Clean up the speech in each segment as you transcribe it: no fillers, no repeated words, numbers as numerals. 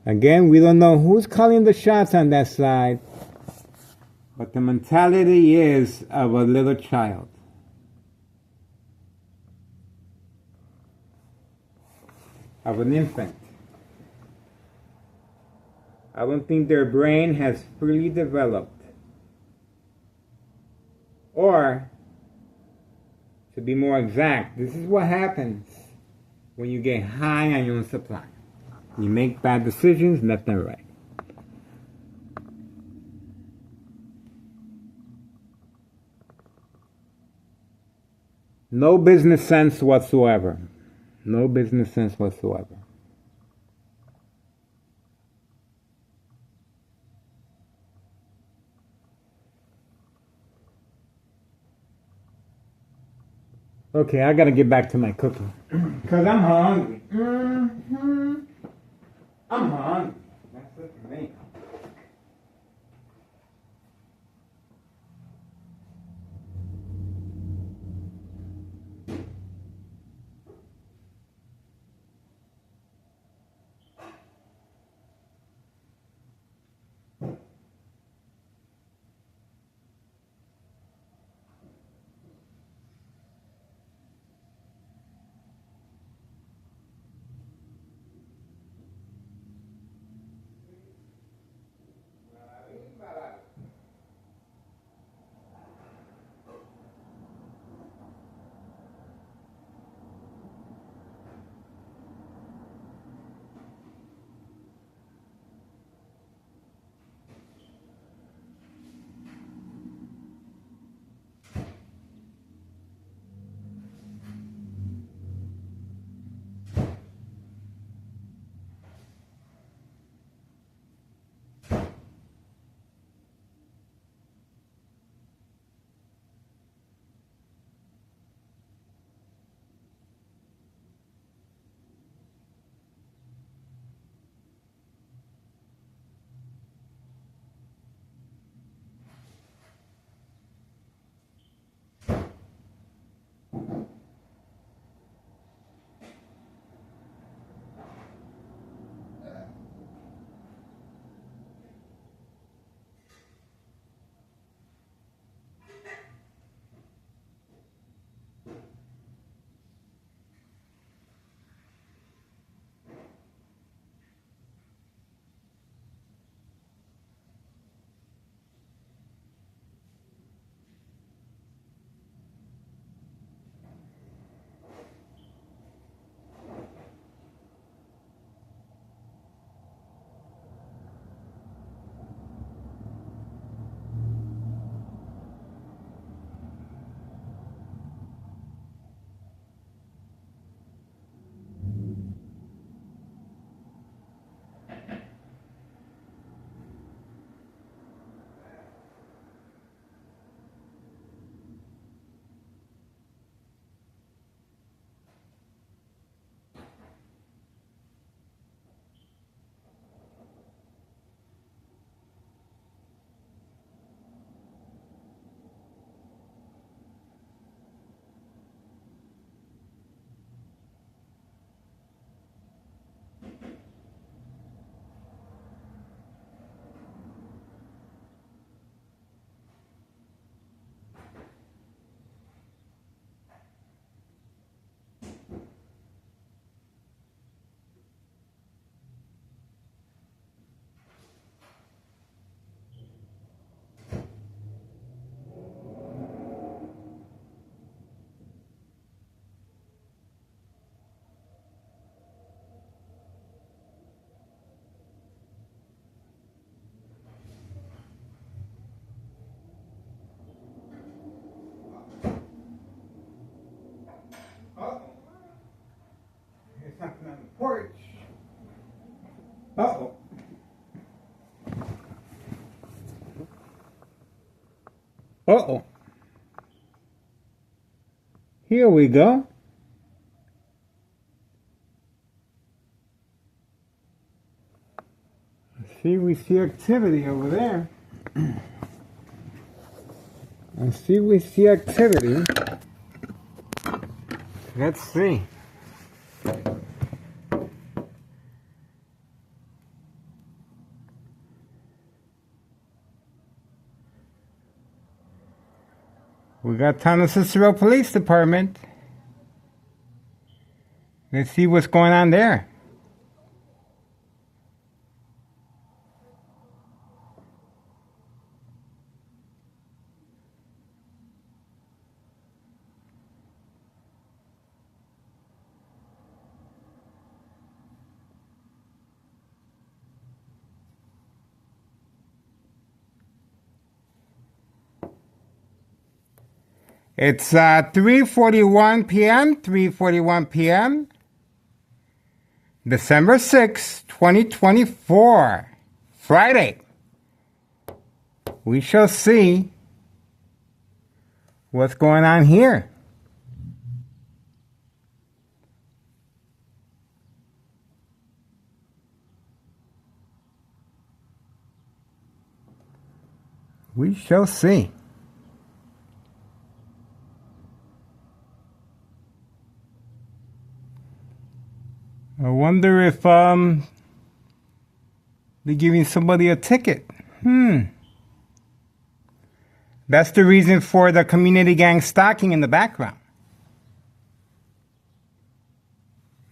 Again, we don't know who's calling the shots on that side, but the mentality is of a little child. Of an infant. I don't think their brain has fully developed. Or, to be more exact, this is what happens when you get high on your own supply. You make bad decisions left and right. No business sense whatsoever. No business sense whatsoever. Okay, I gotta get back to my cooking. Because I'm hungry. I'm hungry. That's it for me. Something on the porch. Uh-oh. Uh-oh. Here we go. We see activity over there. We see activity. Let's see. We got Town of Cicero Police Department. Let's see what's going on there. It's 3:41 p.m., 3:41 p.m., December 6, 2024, Friday. We shall see what's going on here. We shall see. I wonder if they're giving somebody a ticket. That's the reason for the community gang stalking in the background.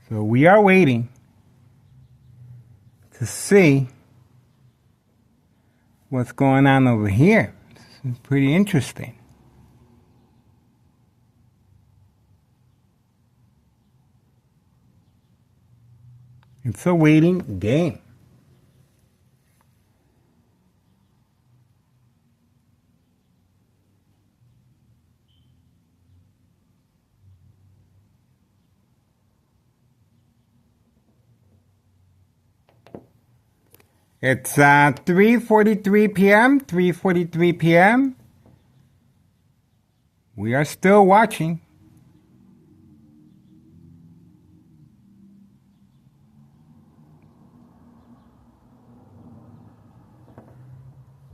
So we are waiting to see what's going on over here. It's pretty interesting. It's a waiting game. It's 3:43 p.m., 3:43 p.m. We are still watching.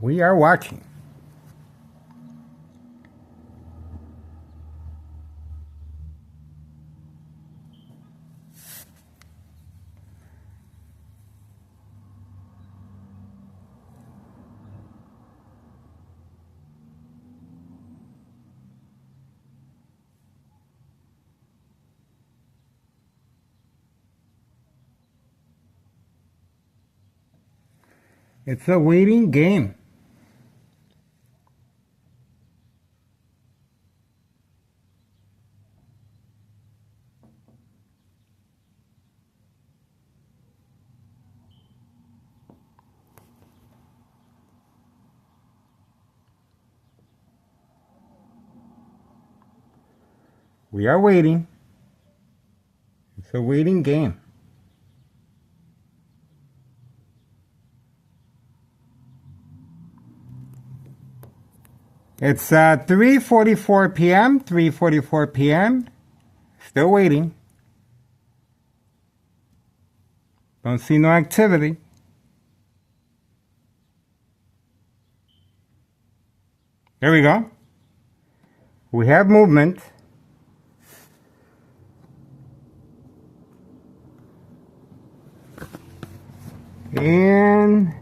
We are watching. It's a waiting game. We are waiting. It's a waiting game. It's 3:44 p.m., 3:44 p.m. Still waiting. Don't see no activity. There we go. We have movement. And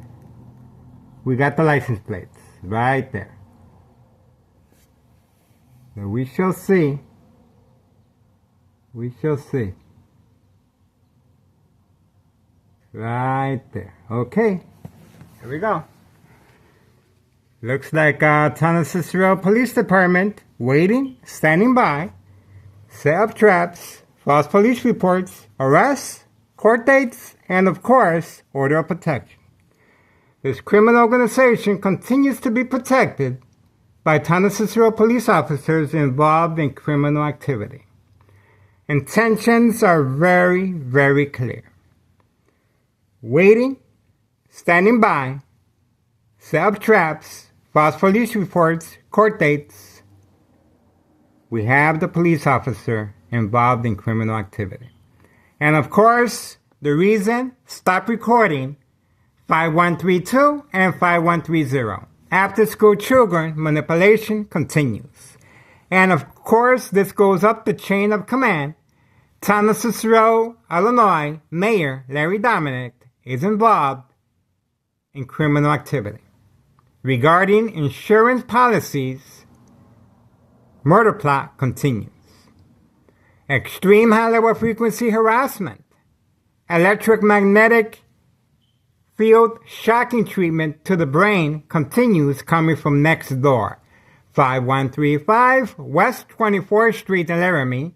we got the license plates right there. So we shall see. We shall see. Right there. Okay. Here we go. Looks like Town of Cicero Police Department waiting, standing by, set up traps, false police reports, arrests, court dates, and of course, order of protection. This criminal organization continues to be protected by Town of Cicero police officers involved in criminal activity. Intentions are very, very clear. Waiting, standing by, set up traps, false police reports, court dates. We have the police officer involved in criminal activity. And of course, the reason, stop recording 5132 and 5130. After school children manipulation continues. And of course, this goes up the chain of command. Town of Cicero, Illinois, Mayor Larry Dominic is involved in criminal activity regarding insurance policies murder plot continues. Extreme high-level frequency harassment. Electromagnetic field shocking treatment to the brain continues coming from next door. 5135 West 24th Street in Laramie,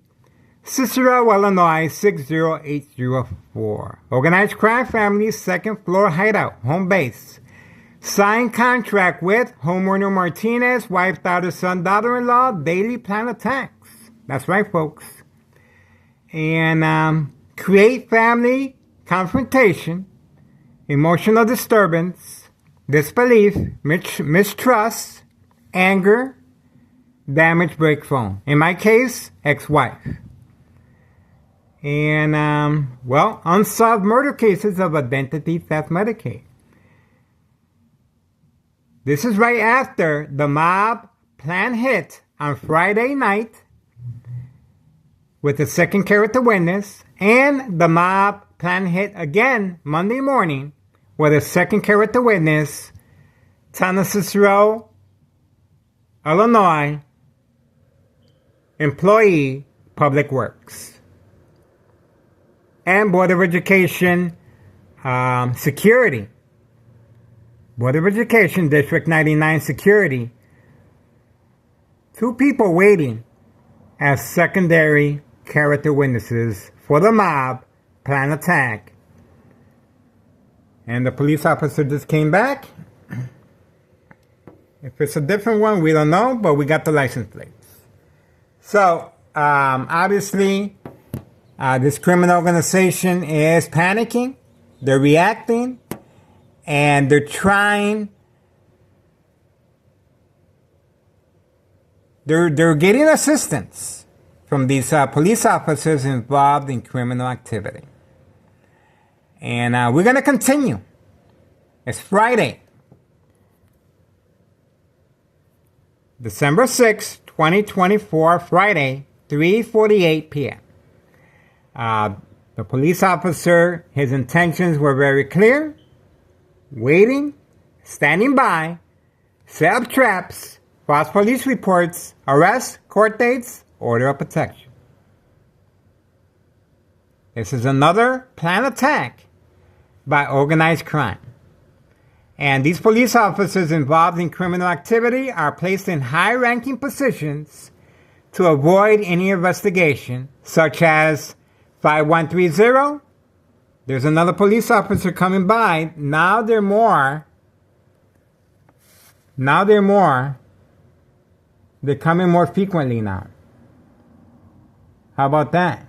Cicero, Illinois 60804. Organized crime family, second floor hideout, home base. Signed contract with homeowner Martinez, wife, daughter, son, daughter-in-law, daily plan attacks. That's right, folks. And create family confrontation, emotional disturbance, disbelief, mistrust, anger, damage, break phone. In my case, ex-wife. And, unsolved murder cases of identity theft Medicaid. This is right after the mob plan hit on Friday night with the second character witness, and the mob plan hit again Monday morning with a second character witness, Town of Cicero, Illinois, employee, Public Works, and Board of Education security. Board of Education, District 99 security. 2 people waiting as secondary character witnesses for the mob plan attack. And the police officer just came back. If it's a different one, we don't know, but we got the license plates. So, obviously, this criminal organization is panicking. They're reacting. And they're getting assistance from these police officers involved in criminal activity. And we're going to continue. It's Friday, December 6th, 2024, Friday, 3:48 p.m. The police officer, his intentions were very clear. Waiting, standing by, set up traps, false police reports, arrests, court dates, order of protection. This is another planned attack by organized crime. And these police officers involved in criminal activity are placed in high-ranking positions to avoid any investigation, such as 5130. There's another police officer coming by. Now they're more. They're coming more frequently now. How about that?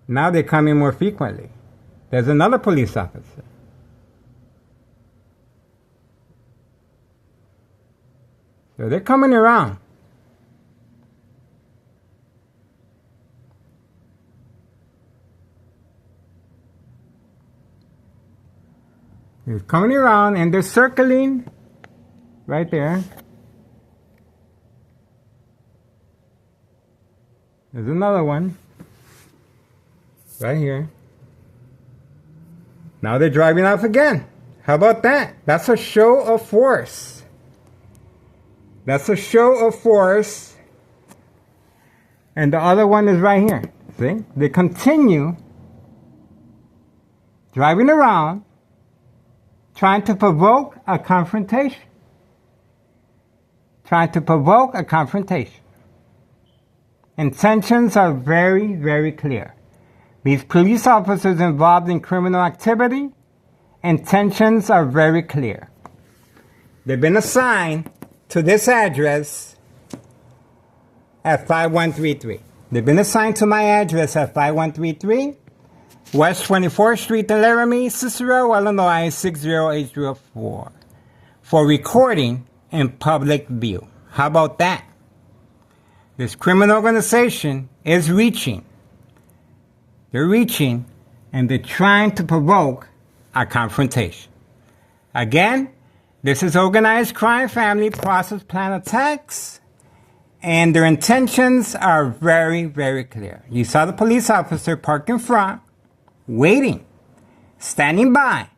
Now they're coming more frequently. There's another police officer. So they're coming around. They're coming around and they're circling right there. There's another one right here. Now they're driving off again. How about that? That's a show of force. That's a show of force. And the other one is right here. See? They continue driving around, trying to provoke a confrontation. Intentions are very, very clear. These police officers involved in criminal activity, intentions are very clear. They've been assigned to this address at 5133. They've been assigned to my address at 5133 West 24th Street in Laramie, Cicero, Illinois 60804 for recording in public view. How about that? This criminal organization is reaching. They're reaching and they're trying to provoke a confrontation. Again, this is organized crime family process plan attacks, and their intentions are very, very clear. You saw the police officer parked in front, waiting, standing by,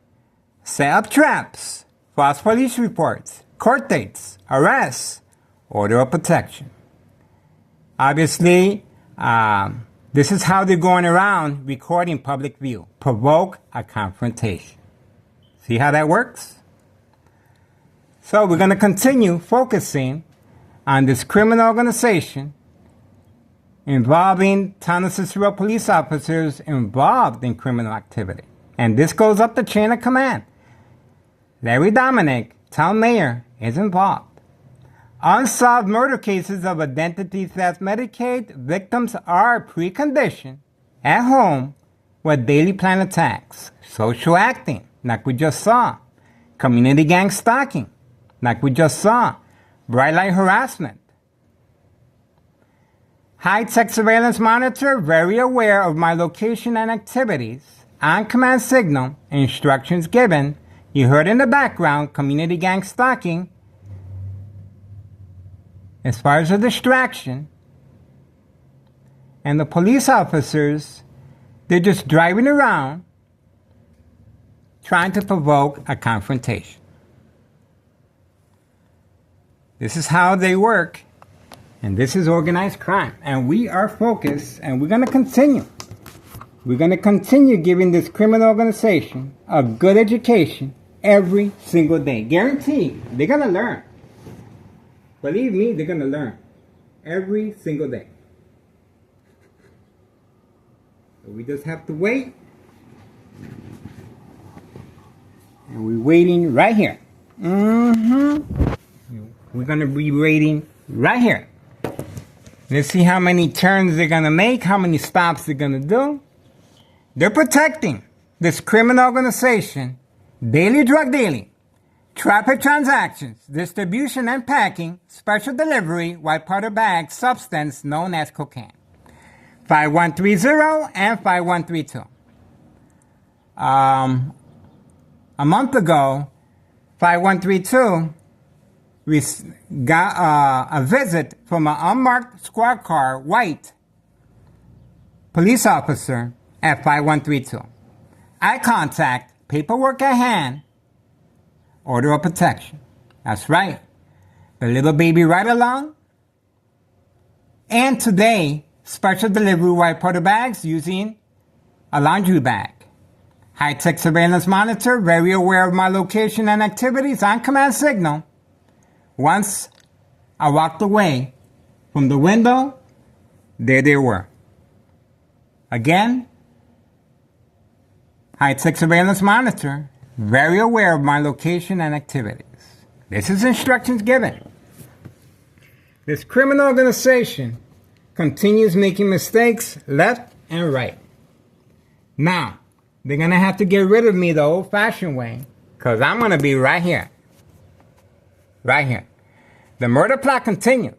set up traps, false police reports, court dates, arrests, order of protection. Obviously, this is how they're going around recording public view. Provoke a confrontation. See how that works? So we're going to continue focusing on this criminal organization involving town of Cicero police officers involved in criminal activity. And this goes up the chain of command. Larry Dominic, town mayor, is involved. Unsolved murder cases of identity theft Medicaid victims are preconditioned at home with daily plan attacks, social acting, like we just saw, community gang stalking, like we just saw, bright light harassment. High-tech surveillance monitor, very aware of my location and activities, on-command signal, instructions given. You heard in the background, community gang stalking. As far as a distraction, and the police officers, they're just driving around trying to provoke a confrontation. This is how they work, and this is organized crime. And we are focused, and we're going to continue. We're going to continue giving this criminal organization a good education every single day. Guaranteed, they're going to learn. Believe me, they're going to learn every single day. So we just have to wait. And we're waiting right here. We're going to be waiting right here. Let's see how many turns they're going to make, how many stops they're going to do. They're protecting this criminal organization, daily drug dealing, traffic transactions, distribution and packing, special delivery, white powder bag substance known as cocaine. 5130 and 5132. A month ago, 5132, we got a visit from an unmarked squad car, white police officer at 5132. Eye contact, paperwork at hand, order of protection. That's right. The little baby ride along. And today, special delivery white powder bags using a laundry bag. High-tech surveillance monitor, very aware of my location and activities, on command signal. Once I walked away from the window, there they were. Again, high-tech surveillance monitor, very aware of my location and activities. This is instructions given. This criminal organization continues making mistakes left and right. Now, they're going to have to get rid of me the old-fashioned way, because I'm going to be right here. Right here. The murder plot continues.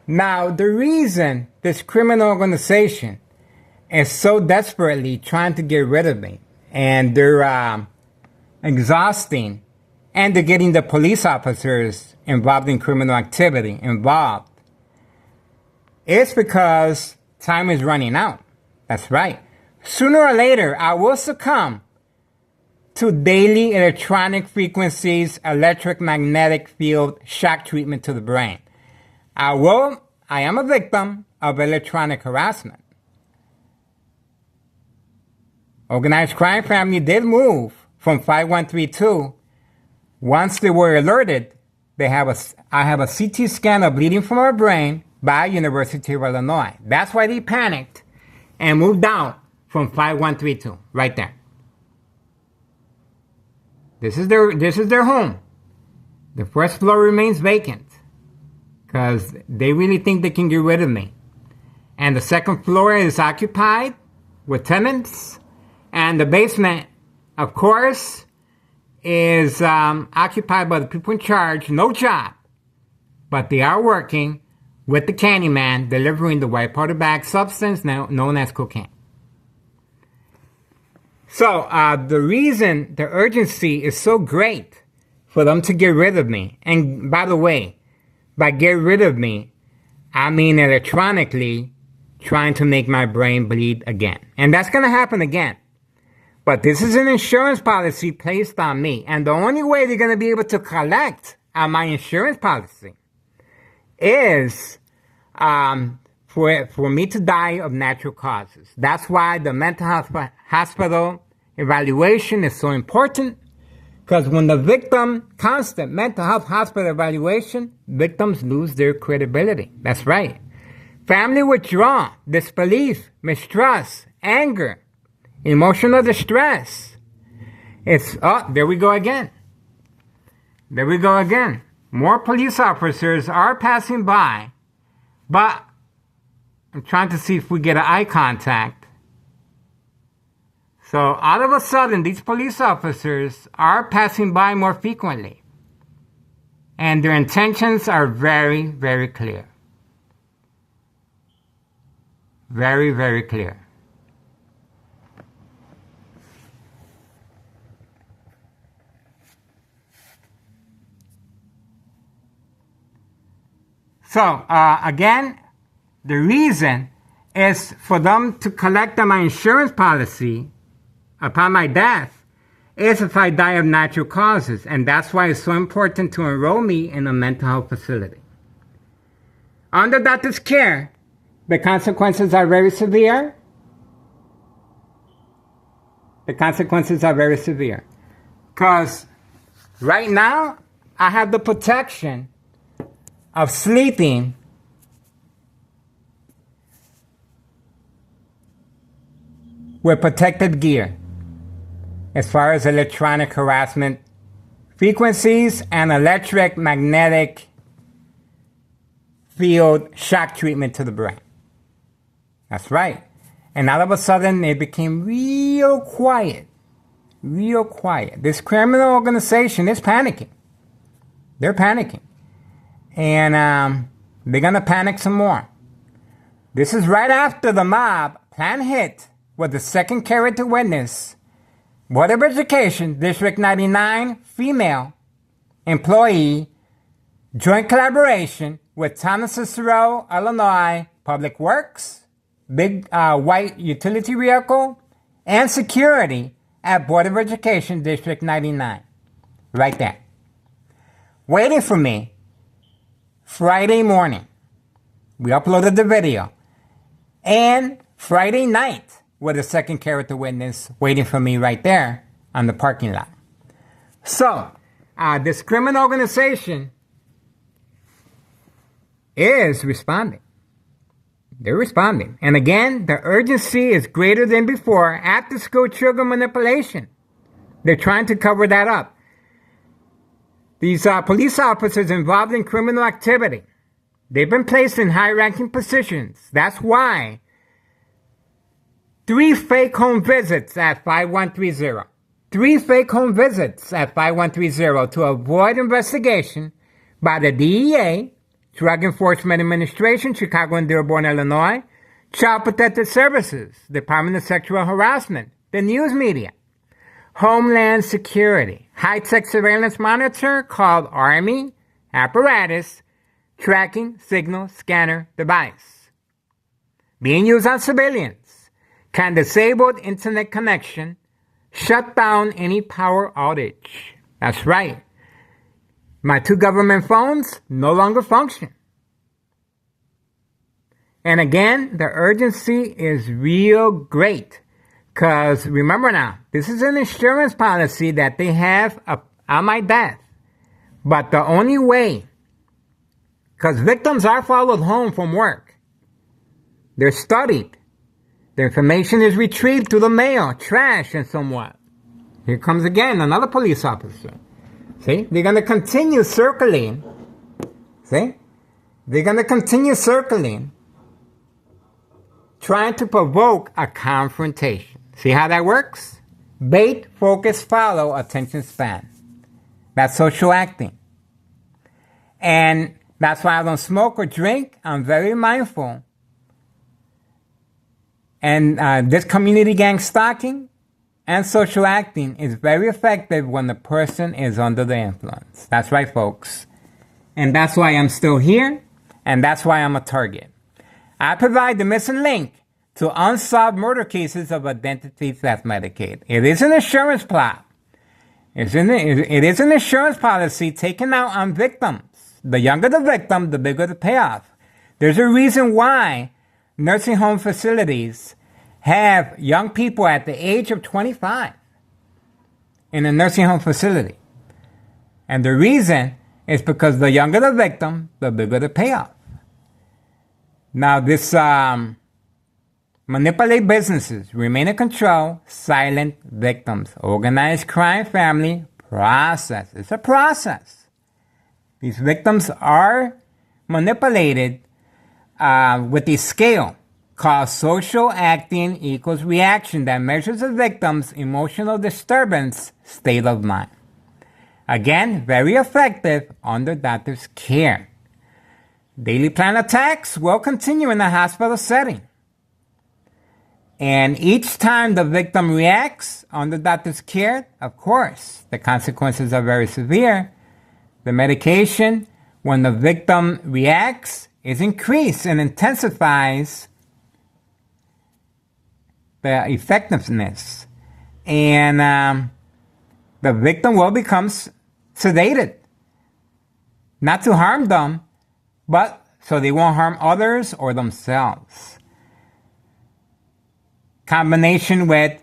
Now, the reason this criminal organization is so desperately trying to get rid of me, and they're exhausting, and they're getting the police officers involved in criminal activity involved, it's because time is running out. That's right. Sooner or later, I will succumb to daily electronic frequencies, electromagnetic field shock treatment to the brain. I am a victim of electronic harassment. Organized crime family did move from 5132. Once they were alerted, I have a CT scan of bleeding from our brain by University of Illinois. That's why they panicked and moved out from 5132, right there. This is their home. The first floor remains vacant because they really think they can get rid of me. And the second floor is occupied with tenants. And the basement, of course, is occupied by the people in charge. No job. But they are working with the Candyman, delivering the white powder bag substance now known as cocaine. So the reason, the urgency is so great for them to get rid of me. And by the way, by get rid of me, I mean electronically trying to make my brain bleed again. And that's going to happen again. But this is an insurance policy placed on me. And the only way they're going to be able to collect on my insurance policy is for me to die of natural causes. That's why the mental health hospital evaluation is so important, because when the victim, constant mental health hospital evaluation, victims lose their credibility. That's right. Family withdrawal, disbelief, mistrust, anger, emotional distress. There we go again. There we go again. More police officers are passing by, but I'm trying to see if we get an eye contact. So all of a sudden, these police officers are passing by more frequently. And their intentions are very, very clear. Very, very clear. So, again, the reason is for them to collect on my insurance policy upon my death is if I die of natural causes. And that's why it's so important to enroll me in a mental health facility. Under doctor's care, the consequences are very severe. The consequences are very severe. Because right now, I have the protection of sleeping with protected gear as far as electronic harassment frequencies and electromagnetic field shock treatment to the brain. That's right. And all of a sudden, it became real quiet. Real quiet. This criminal organization is panicking. They're panicking. And they're going to panic some more. This is right after the mob plan hit with the second character witness, Board of Education, District 99, female employee, joint collaboration with Town of Cicero, Illinois, Public Works, big white utility vehicle, and security at Board of Education, District 99. Right there. Waiting for me Friday morning. We uploaded the video. And Friday night, with a second character witness waiting for me right there on the parking lot. So, this criminal organization is responding. They're responding. And again, the urgency is greater than before. After-school children manipulation. They're trying to cover that up. These police officers involved in criminal activity, they've been placed in high-ranking positions. That's why 3 fake home visits at 5130. 3 fake home visits at 5130 to avoid investigation by the DEA, Drug Enforcement Administration, Chicago and Dearborn, Illinois, Child Protective Services, Department of Sexual Harassment, the news media, Homeland Security, high-tech surveillance monitor called Army apparatus, tracking signal scanner device, being used on civilians, can disable internet connection, shut down any power outage. That's right. My 2 government phones no longer function. And again, the urgency is real great. Because remember now, this is an insurance policy that they have on my death. But the only way, because victims are followed home from work. They're studied. The information is retrieved through the mail, trash, and somewhat. Here comes again another police officer. See? They're going to continue circling. See? They're going to continue circling, trying to provoke a confrontation. See how that works? Bait, focus, follow, attention span. That's social acting. And that's why I don't smoke or drink. I'm very mindful. And this community gang stalking and social acting is very effective when the person is under the influence. That's right, folks. And that's why I'm still here. And that's why I'm a target. I provide the missing link to unsolved murder cases of identity theft Medicaid. It is an insurance plot. It is an insurance policy taken out on victims. The younger the victim, the bigger the payoff. There's a reason why nursing home facilities have young people at the age of 25 in a nursing home facility. And the reason is because the younger the victim, the bigger the payoff. Now, this manipulate businesses, remain in control, silent victims, organized crime family process. It's a process. These victims are manipulated with a scale called social acting equals reaction that measures a victim's emotional disturbance state of mind. Again, very effective under doctor's care. Daily plan attacks will continue in the hospital setting. And each time the victim reacts under doctor's care, of course, the consequences are very severe. The medication, when the victim reacts, is increased and intensifies the effectiveness. And the victim will become sedated. Not to harm them, but so they won't harm others or themselves. Combination with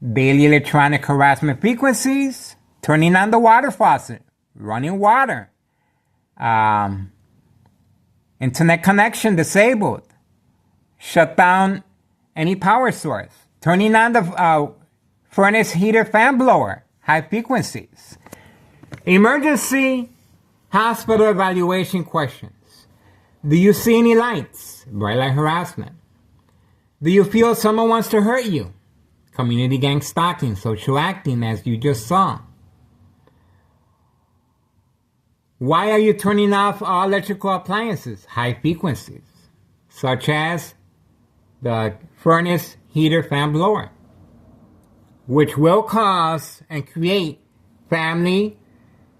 daily electronic harassment frequencies, turning on the water faucet, running water, internet connection disabled, shut down any power source, turning on the furnace heater fan blower, high frequencies. Emergency hospital evaluation questions. Do you see any lights? Bright light harassment. Do you feel someone wants to hurt you? Community gang stalking, social acting, as you just saw. Why are you turning off all electrical appliances? High frequencies, such as the furnace heater fan blower, which will cause and create family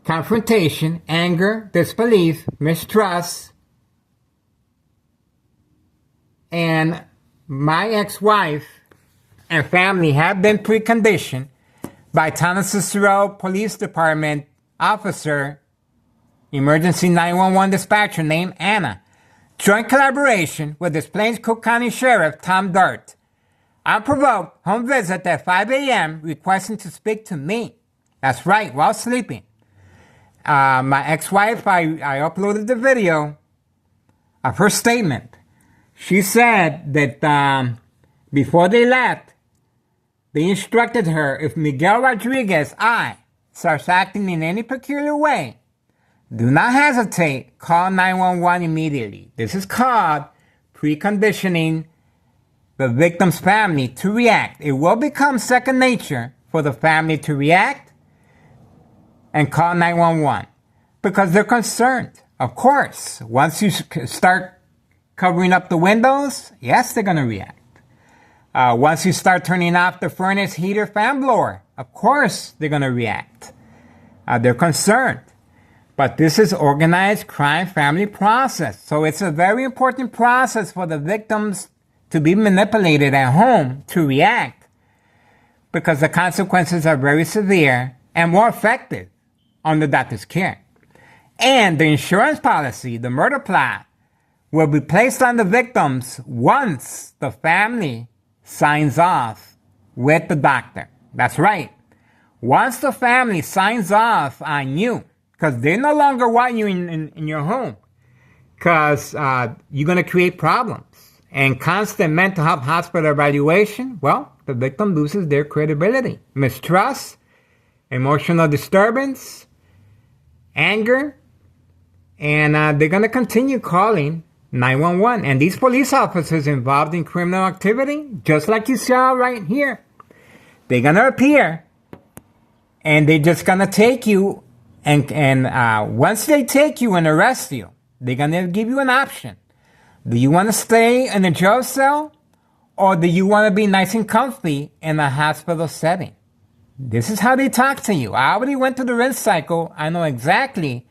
confrontation, anger, disbelief, mistrust. And my ex-wife and family have been preconditioned by Town of Cicero Police Department officer, emergency 911 dispatcher named Anna. Joint collaboration with Des Plaines Cook County Sheriff Tom Dept. Unprovoked home visit at 5 a.m. requesting to speak to me. That's right, while sleeping. My ex-wife, I uploaded the video of her statement. She said that before they left, they instructed her if Miguel Rodriguez, starts acting in any peculiar way, do not hesitate, call 911 immediately. This is called preconditioning the victim's family to react. It will become second nature for the family to react and call 911 because they're concerned. Of course, once you start covering up the windows, yes, they're going to react. Once you start turning off the furnace heater fan blower, of course, they're going to react. They're concerned. But this is organized crime family process. So it's a very important process for the victims to be manipulated at home to react because the consequences are very severe and more effective under doctor's care. And the insurance policy, the murder plot, will be placed on the victims once the family signs off with the doctor. That's right. Once the family signs off on you, because they no longer want you in your home, because you're going to create problems. And constant mental health hospital evaluation, well, the victim loses their credibility. Mistrust, emotional disturbance, anger, and they're going to continue calling 911. And these police officers involved in criminal activity, just like you saw right here, they're going to appear and they're just going to take you. And once they take you and arrest you, they're going to give you an option. Do you want to stay in a jail cell or do you want to be nice and comfy in a hospital setting? This is how they talk to you. I already went through the rinse cycle. I know exactly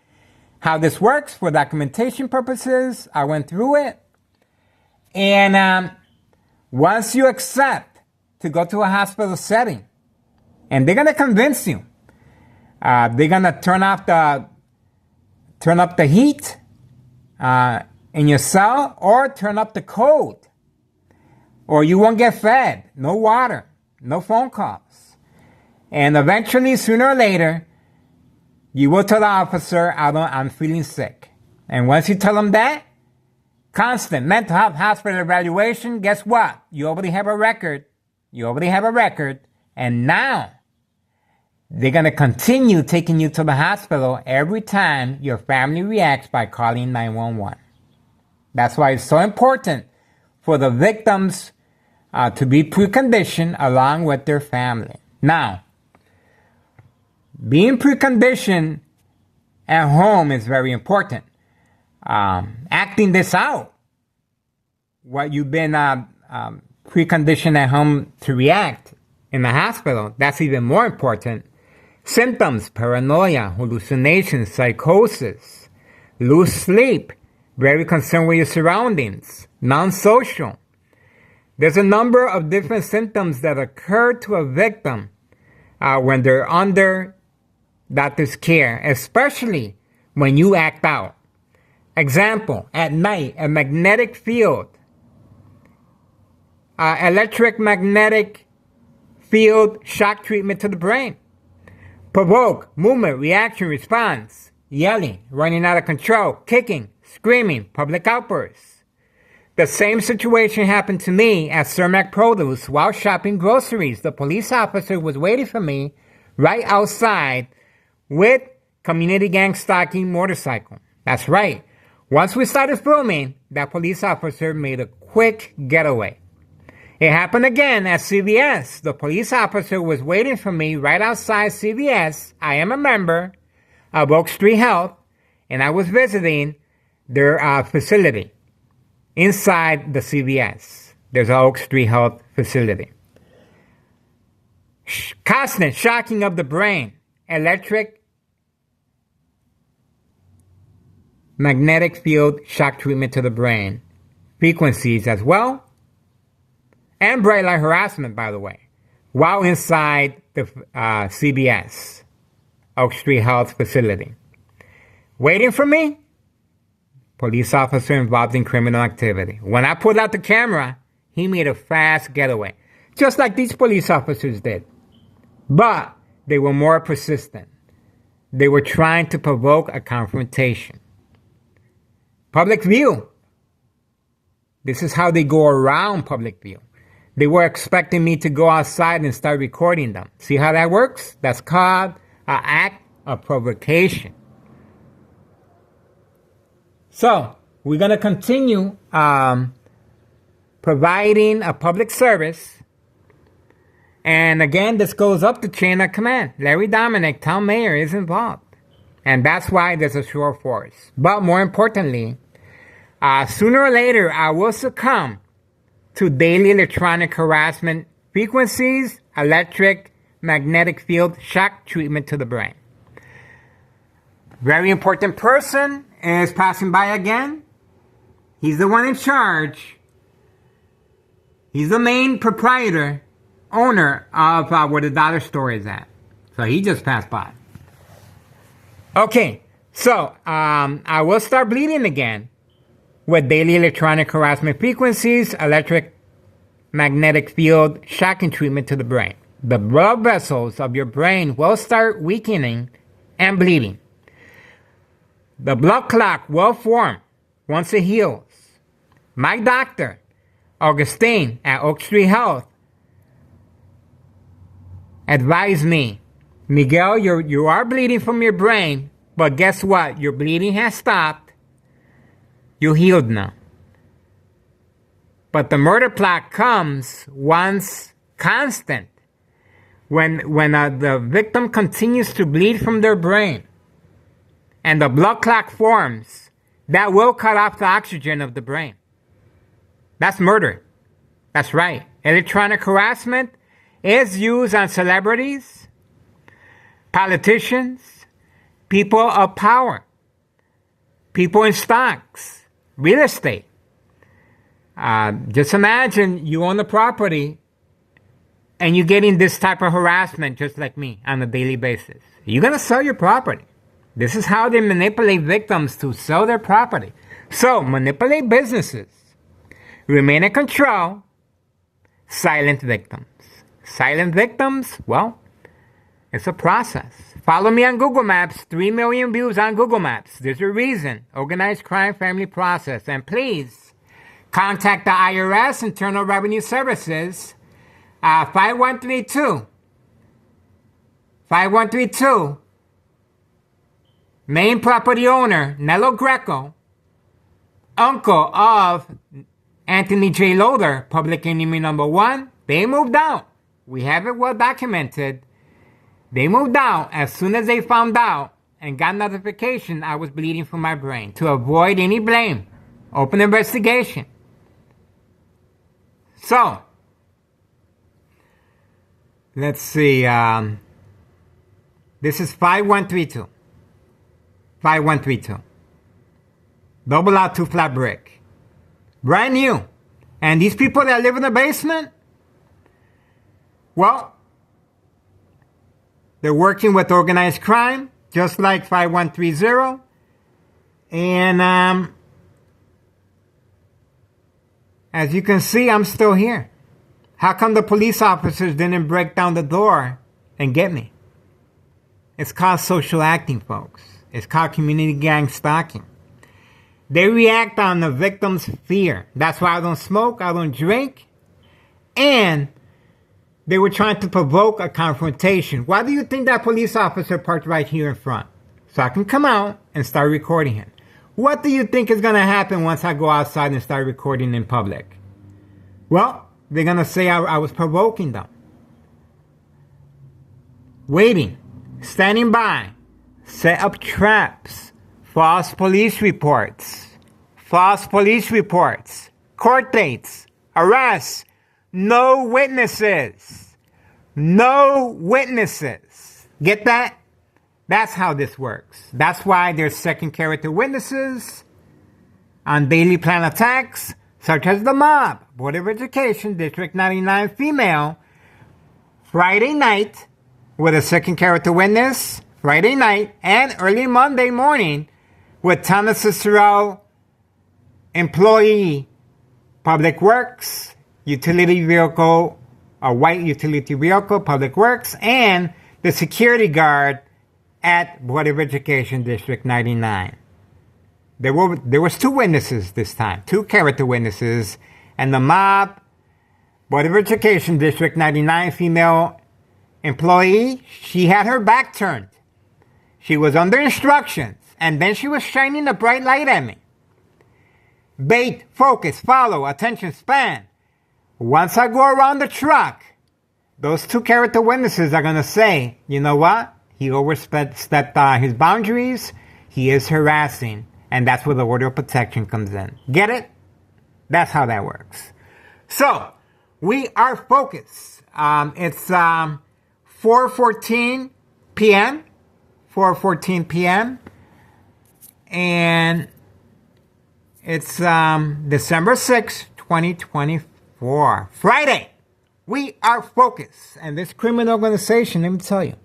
how this works for documentation purposes. I went through it. And once you accept to go to a hospital setting, and they're going to convince you They're gonna turn up the heat in your cell, or turn up the cold, or you won't get fed. No water, no phone calls, and eventually, sooner or later, you will tell the officer, I'm feeling sick. And once you tell them that, constant mental health hospital evaluation, guess what? You already have a record. And now they're going to continue taking you to the hospital every time your family reacts by calling 911. That's why it's so important for the victims to be preconditioned along with their family. Now, being preconditioned at home is very important. Acting this out, what you've been preconditioned at home to react in the hospital, that's even more important. Symptoms: paranoia, hallucinations, psychosis, lose sleep, very concerned with your surroundings, non-social. There's a number of different symptoms that occur to a victim when they're under doctor's care, especially when you act out. Example, at night, a magnetic field, electromagnetic field shock treatment to the brain. Provoke, movement, reaction, response, yelling, running out of control, kicking, screaming, public outbursts. The same situation happened to me at Cermak Produce while shopping groceries. The police officer was waiting for me right outside with community gang stalking motorcycle. That's right. Once we started filming, that police officer made a quick getaway. It happened again at CVS. The police officer was waiting for me right outside CVS. I am a member of Oak Street Health, and I was visiting their facility inside the CVS. There's an Oak Street Health facility. Constant shocking of the brain, magnetic field shock treatment to the brain, frequencies as well, and bright light harassment, by the way, while inside the CBS, Oak Street Health facility. Waiting for me, police officer involved in criminal activity. When I pulled out the camera, he made a fast getaway, just like these police officers did. But they were more persistent. They were trying to provoke a confrontation. Public view. This is how they go around public view. They were expecting me to go outside and start recording them. See how that works? That's called an act of provocation. So, we're going to continue providing a public service. And again, this goes up the chain of command. Larry Dominic, town mayor, is involved. And that's why there's a show of force. But more importantly, sooner or later, I will succumb to daily electronic harassment frequencies, magnetic field shock treatment to the brain. Very important person is passing by again. He's the one in charge. He's the main proprietor, owner of where the dollar store is at. So he just passed by. Okay, so I will start bleeding again with daily electronic harassment frequencies, magnetic field shocking treatment to the brain. The blood vessels of your brain will start weakening and bleeding. The blood clot will form once it heals. My doctor, Augustine at Oak Street Health, advised me, Miguel, you are bleeding from your brain, but guess what? Your bleeding has stopped. You're healed now. But the murder plot comes once constant. When the victim continues to bleed from their brain and the blood clot forms, that will cut off the oxygen of the brain. That's murder. That's right. Electronic harassment is used on celebrities, politicians, people of power, people in stocks, real estate. Just imagine you own the property and you're getting this type of harassment just like me on a daily basis, you're going to sell your property. This is how they manipulate victims to sell their property. So, manipulate businesses. Remain in control. Silent victims. Silent victims, well, it's a process. Follow me on Google Maps. 3 million views on Google Maps. There's a reason. Organized crime family process. And please, contact the IRS, Internal Revenue Services, 5132. 5132. Main property owner, Nello Greco, uncle of Anthony J. Loader, public enemy number one. They moved out. We have it well documented. They moved out as soon as they found out and got notification I was bleeding from my brain to avoid any blame. Open investigation. So, let's see. This is 5132. 5132. Double out 2 flat brick. Brand new. And these people that live in the basement, well, they're working with organized crime, just like 5130. And as you can see, I'm still here. How come the police officers didn't break down the door and get me? It's called social acting, folks. It's called community gang stalking. They react on the victim's fear. That's why I don't smoke, I don't drink. And they were trying to provoke a confrontation. Why do you think that police officer parked right here in front? So I can come out and start recording him. What do you think is going to happen once I go outside and start recording in public? Well, they're going to say I was provoking them. Waiting. Standing by. Set up traps. False police reports. False police reports. Court dates. Arrests. No witnesses. No witnesses. Get that? That's how this works. That's why there's second character witnesses on daily plan attacks, such as the mob, Board of Education, District 99 female, Friday night with a second character witness, Friday night, and early Monday morning with Thomas Cicero employee, Public Works, utility vehicle, a white utility vehicle, Public Works, and the security guard at Board of Education, District 99. There was 2 witnesses this time, 2 character witnesses, and the mob, Board of Education, District 99 female employee, she had her back turned. She was under instructions, and then she was shining a bright light at me. Bait, focus, follow, attention span. Once I go around the truck, those 2 character witnesses are going to say, you know what? He overstepped his boundaries. He is harassing. And that's where the order of protection comes in. Get it? That's how that works. So, we are focused. It's 4:14 p.m. 4:14 p.m. And it's December 6th, 2024. Friday. We are focused. And this criminal organization, let me tell you,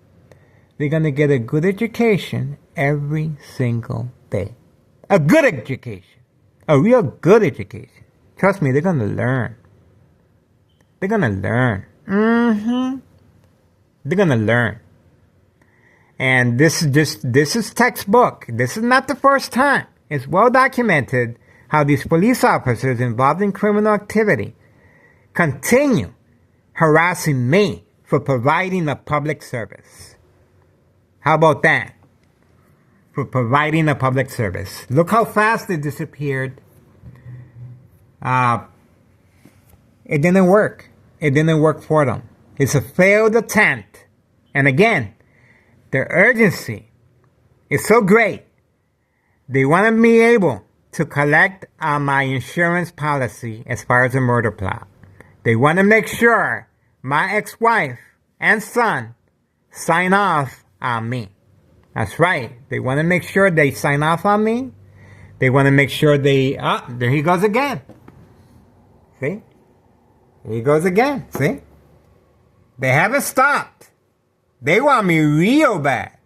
they're going to get a good education every single day. A good education. A real good education. Trust me, they're going to learn. They're going to learn. They're going to learn. And this is textbook. This is not the first time. It's well documented how these police officers involved in criminal activity continue harassing me for providing a public service. How about that? For providing a public service. Look how fast it disappeared. It didn't work. It didn't work for them. It's a failed attempt. And again, their urgency is so great. They want to be able to collect on my insurance policy as far as a murder plot. They want to make sure my ex-wife and son sign off on me. That's right. They want to make sure they sign off on me. They want to make sure there he goes again. See? Here he goes again. See? They haven't stopped. They want me real bad.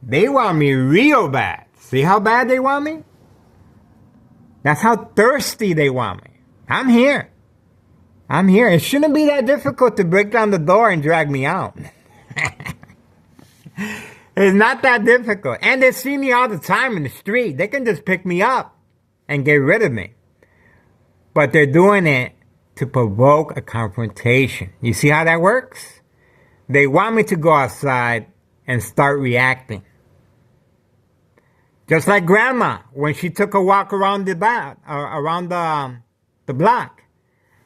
They want me real bad. See how bad they want me? That's how thirsty they want me. I'm here. I'm here. It shouldn't be that difficult to break down the door and drag me out. It's not that difficult. And they see me all the time in the street. They can just pick me up and get rid of me. But they're doing it to provoke a confrontation. You see how that works? They want me to go outside and start reacting. Just like Grandma, when she took a walk around the block.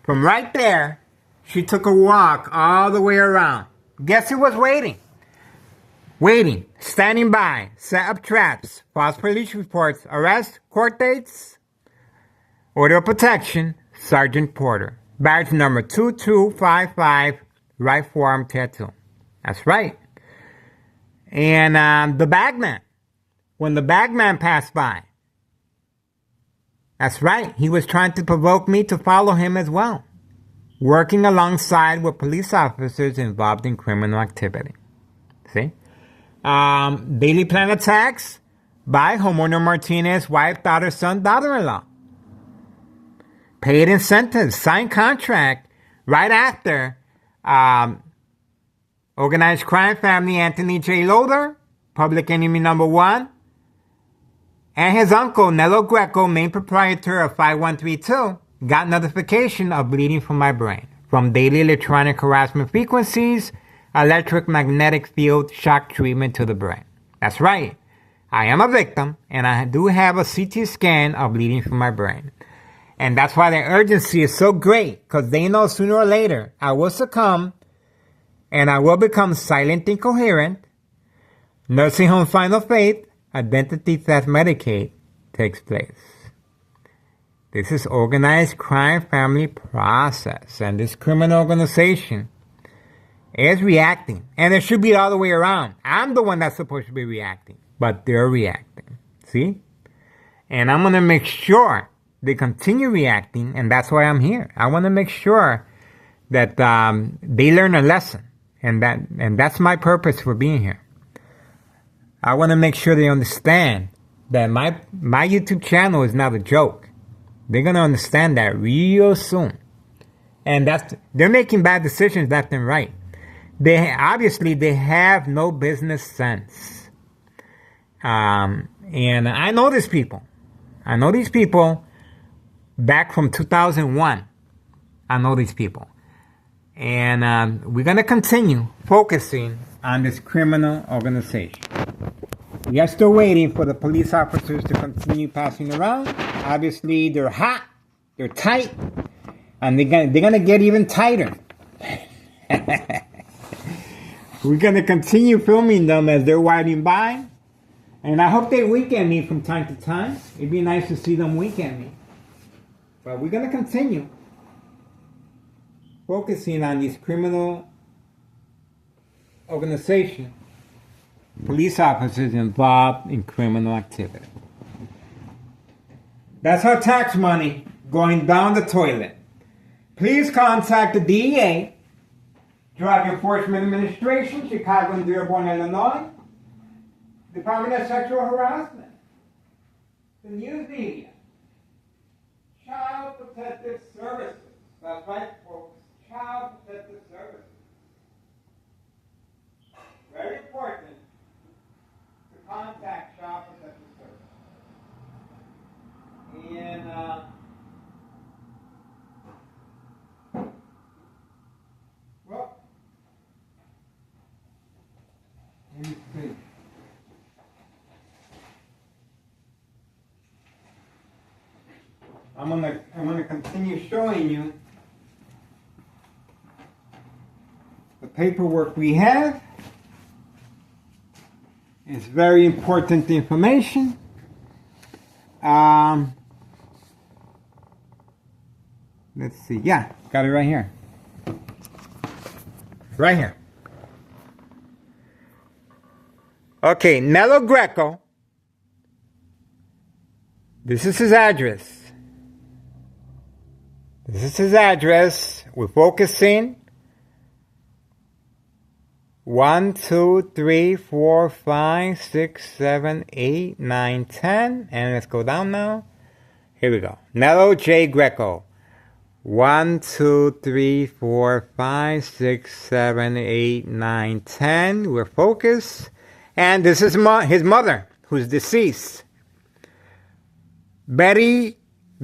From right there, she took a walk all the way around. Guess who was waiting? Waiting, standing by, set up traps, false police reports, arrest, court dates, order of protection, Sergeant Porter. Badge number 2255, right forearm tattoo. That's right. And the bagman, when the bagman passed by, that's right, he was trying to provoke me to follow him as well, working alongside with police officers involved in criminal activity. See? Daily plan attacks by homeowner Martinez, wife, daughter, son, daughter-in-law. Paid incentives, signed contract right after organized crime family Anthony J. Loader, public enemy number one, and his uncle Nello Greco, main proprietor of 5132, got notification of bleeding from my brain from daily electronic harassment frequencies, electromagnetic field shock treatment to the brain. That's right. I am a victim, and I do have a CT scan of bleeding from my brain. And that's why the urgency is so great, because they know sooner or later I will succumb, and I will become silent, incoherent. Nursing home final fate, identity theft Medicaid takes place. This is organized crime family process, and this criminal organization is reacting. And it should be the other way around. I'm the one that's supposed to be reacting, but they're reacting. See? And I'm going to make sure they continue reacting, and that's why I'm here. I want to make sure that they learn a lesson, and that's my purpose for being here. I want to make sure they understand that my YouTube channel is not a joke. They're going to understand that real soon. And they're making bad decisions left and right. They have no business sense. And I know these people. I know these people back from 2001. I know these people. And we're going to continue focusing on this criminal organization. We are still waiting for the police officers to continue passing around. Obviously, they're hot, they're tight, and they're gonna get even tighter. We're gonna continue filming them as they're riding by, and I hope they wink at me from time to time. It'd be nice to see them wink at me. But we're gonna continue focusing on this criminal organization. Police officers involved in criminal activity. That's our tax money going down the toilet. Please contact the DEA, Drug Enforcement Administration, Chicago and Dearborn, Illinois, Department of Sexual Harassment, the news media, Child Protective Services. That's right, folks. Child Protective Services. Very important. Contact Child Protective Services. And well, let me see. I'm gonna continue showing you the paperwork we have. It's very important information. Let's see. Yeah, got it right here. Right here. Okay, Nello Greco. This is his address. This is his address. We're focusing 1, 2, 3, 4, 5, 6, 7, 8, 9, 10. And let's go down now. Here we go. Nello J. Greco. 1, 2, 3, 4, 5, 6, 7, 8, 9, 10. We're focused. And this is his mother, who's deceased. Betty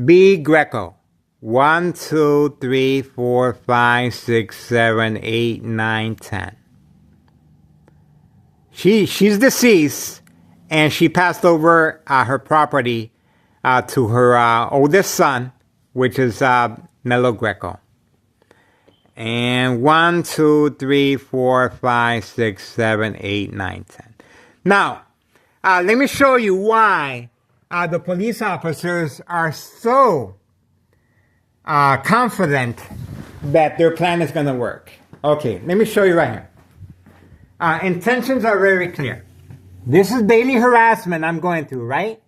B. Greco. 1, 2, 3, 4, 5, 6, 7, 8, 9, 10. She's deceased, and she passed over her property to her oldest son, which is Nello Greco. And 1, 2, 3, 4, 5, 6, 7, 8, 9, 10. Now, let me show you why the police officers are so confident that their plan is going to work. Okay, let me show you right here. Intentions are very clear. This is daily harassment I'm going through, right?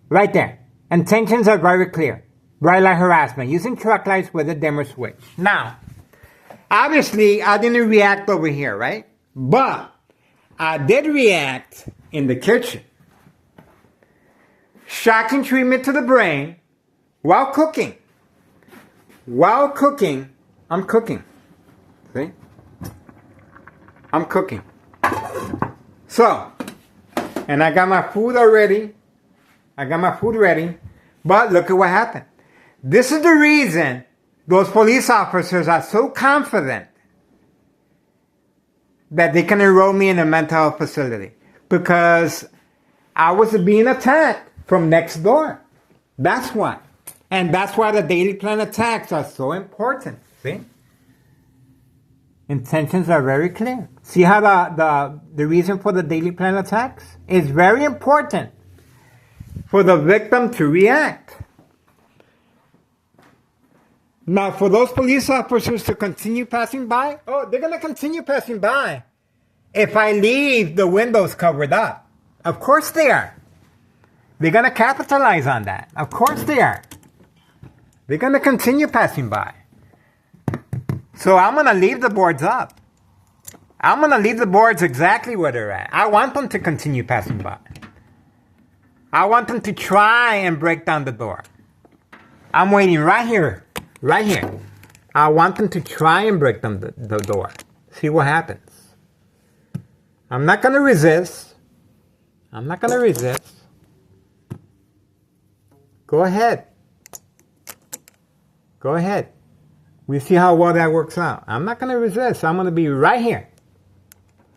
Right there. Intentions are very clear. Bright light harassment, using truck lights with a dimmer switch. Now, obviously, I didn't react over here, right? But I did react in the kitchen. Shocking treatment to the brain while cooking. While cooking, I'm cooking. See? I'm cooking. So, and I got my food already. But look at what happened. This is the reason those police officers are so confident that they can enroll me in a mental health facility. Because I was being attacked from next door. That's why. And that's why the daily plan attacks are so important. See? Intentions are very clear. See how the reason for the daily plan attacks is very important for the victim to react. Now, for those police officers to continue passing by, they're going to continue passing by if I leave the windows covered up. Of course they are. They're going to capitalize on that. Of course they are. They're going to continue passing by. So I'm going to leave the boards up. I'm going to leave the boards exactly where they're at. I want them to continue passing by. I want them to try and break down the door. I'm waiting right here. Right here. I want them to try and break down the door. See what happens. I'm not going to resist. I'm not going to resist. Go ahead. Go ahead. We see how well that works out. I'm not going to resist. I'm going to be right here.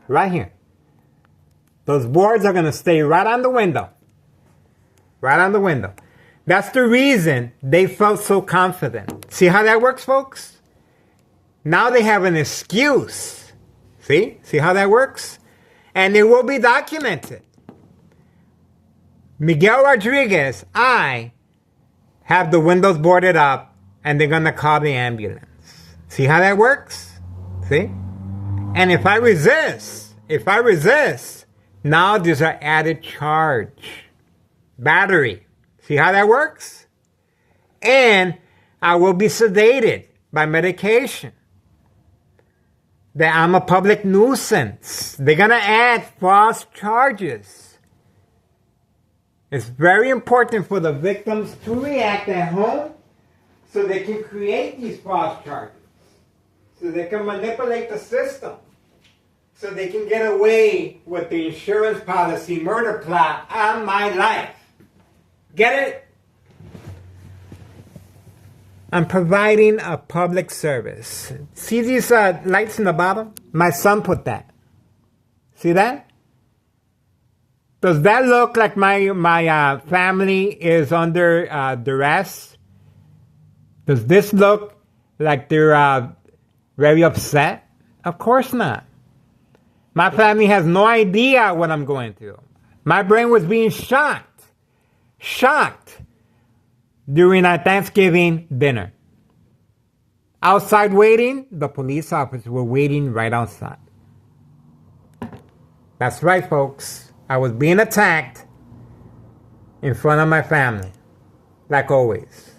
Right here. Those boards are going to stay right on the window. Right on the window. That's the reason they felt so confident. See how that works, folks? Now they have an excuse. See? See how that works? And it will be documented. Miguel Rodriguez, I have the windows boarded up, and they're going to call the ambulance. See how that works? See? And if I resist, now there's an added charge. Battery. See how that works? And I will be sedated by medication. That I'm a public nuisance. They're going to add false charges. It's very important for the victims to react at home so they can create these false charges. So they can manipulate the system. So they can get away with the insurance policy murder plot on my life. Get it? I'm providing a public service. See these lights in the bottom? My son put that. See that? Does that look like my family is under duress? Does this look like they're very upset? Of course not. My family has no idea what I'm going through. My brain was being shocked during our Thanksgiving dinner. Outside waiting, the police officers were waiting right outside. That's right, folks. I was being attacked in front of my family, like always.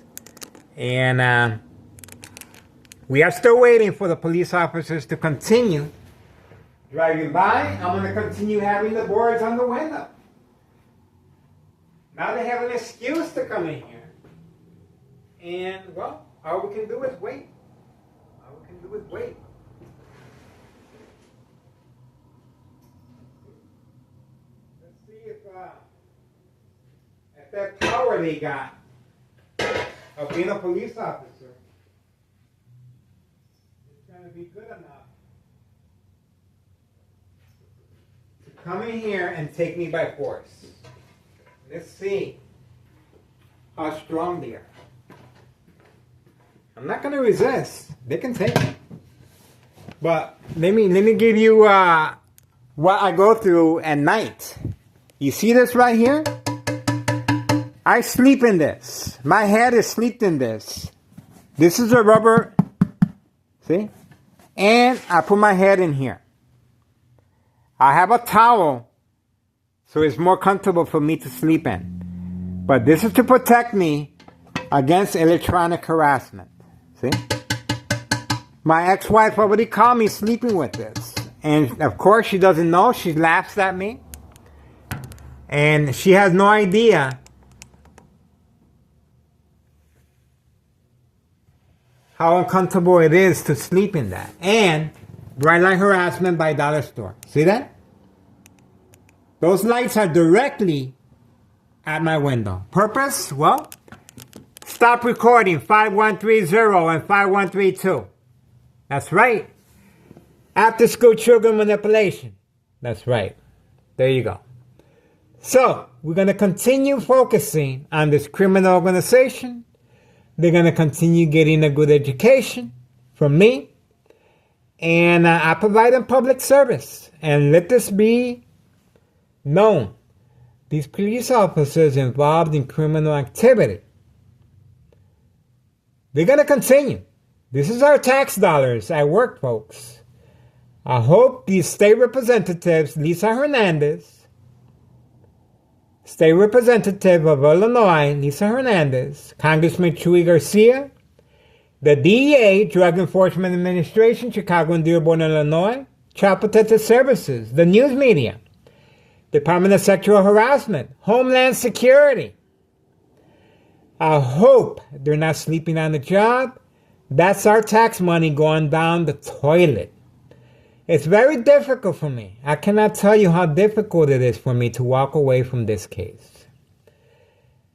And we are still waiting for the police officers to continue Driving by, I'm going to continue having the boards on the window. Now they have an excuse to come in here. And, well, all we can do is wait. All we can do is wait. Let's see if that power they got of being a police officer is going to be good enough to come in here and take me by force. Let's see how strong they are. I'm not going to resist. They can take it. But let me give you what I go through at night. You see this right here? I sleep in this. My head is sleeped in this. This is a rubber, see? And I put my head in here. I have a towel, so it's more comfortable for me to sleep in. But this is to protect me against electronic harassment. See? My ex-wife already caught me sleeping with this. And of course she doesn't know. She laughs at me. And she has no idea how uncomfortable it is to sleep in that. And bright light harassment by dollar store. See that? Those lights are directly at my window. Purpose? Well, stop recording 5130 and 5132. That's right. After school children manipulation. That's right. There you go. So, we're going to continue focusing on this criminal organization. They're going to continue getting a good education from me. And I provide them public service. And let this be known. These police officers involved in criminal activity, they're going to continue. This is our tax dollars at work, folks. I hope these state representatives, Lisa Hernandez, State Representative of Illinois, Lisa Hernandez, Congressman Chuy Garcia, the DEA, Drug Enforcement Administration, Chicago and Dearborn, Illinois, Child Protective Services, the news media, Department of Sexual Harassment, Homeland Security. I hope they're not sleeping on the job. That's our tax money going down the toilet. It's very difficult for me. I cannot tell you how difficult it is for me to walk away from this case.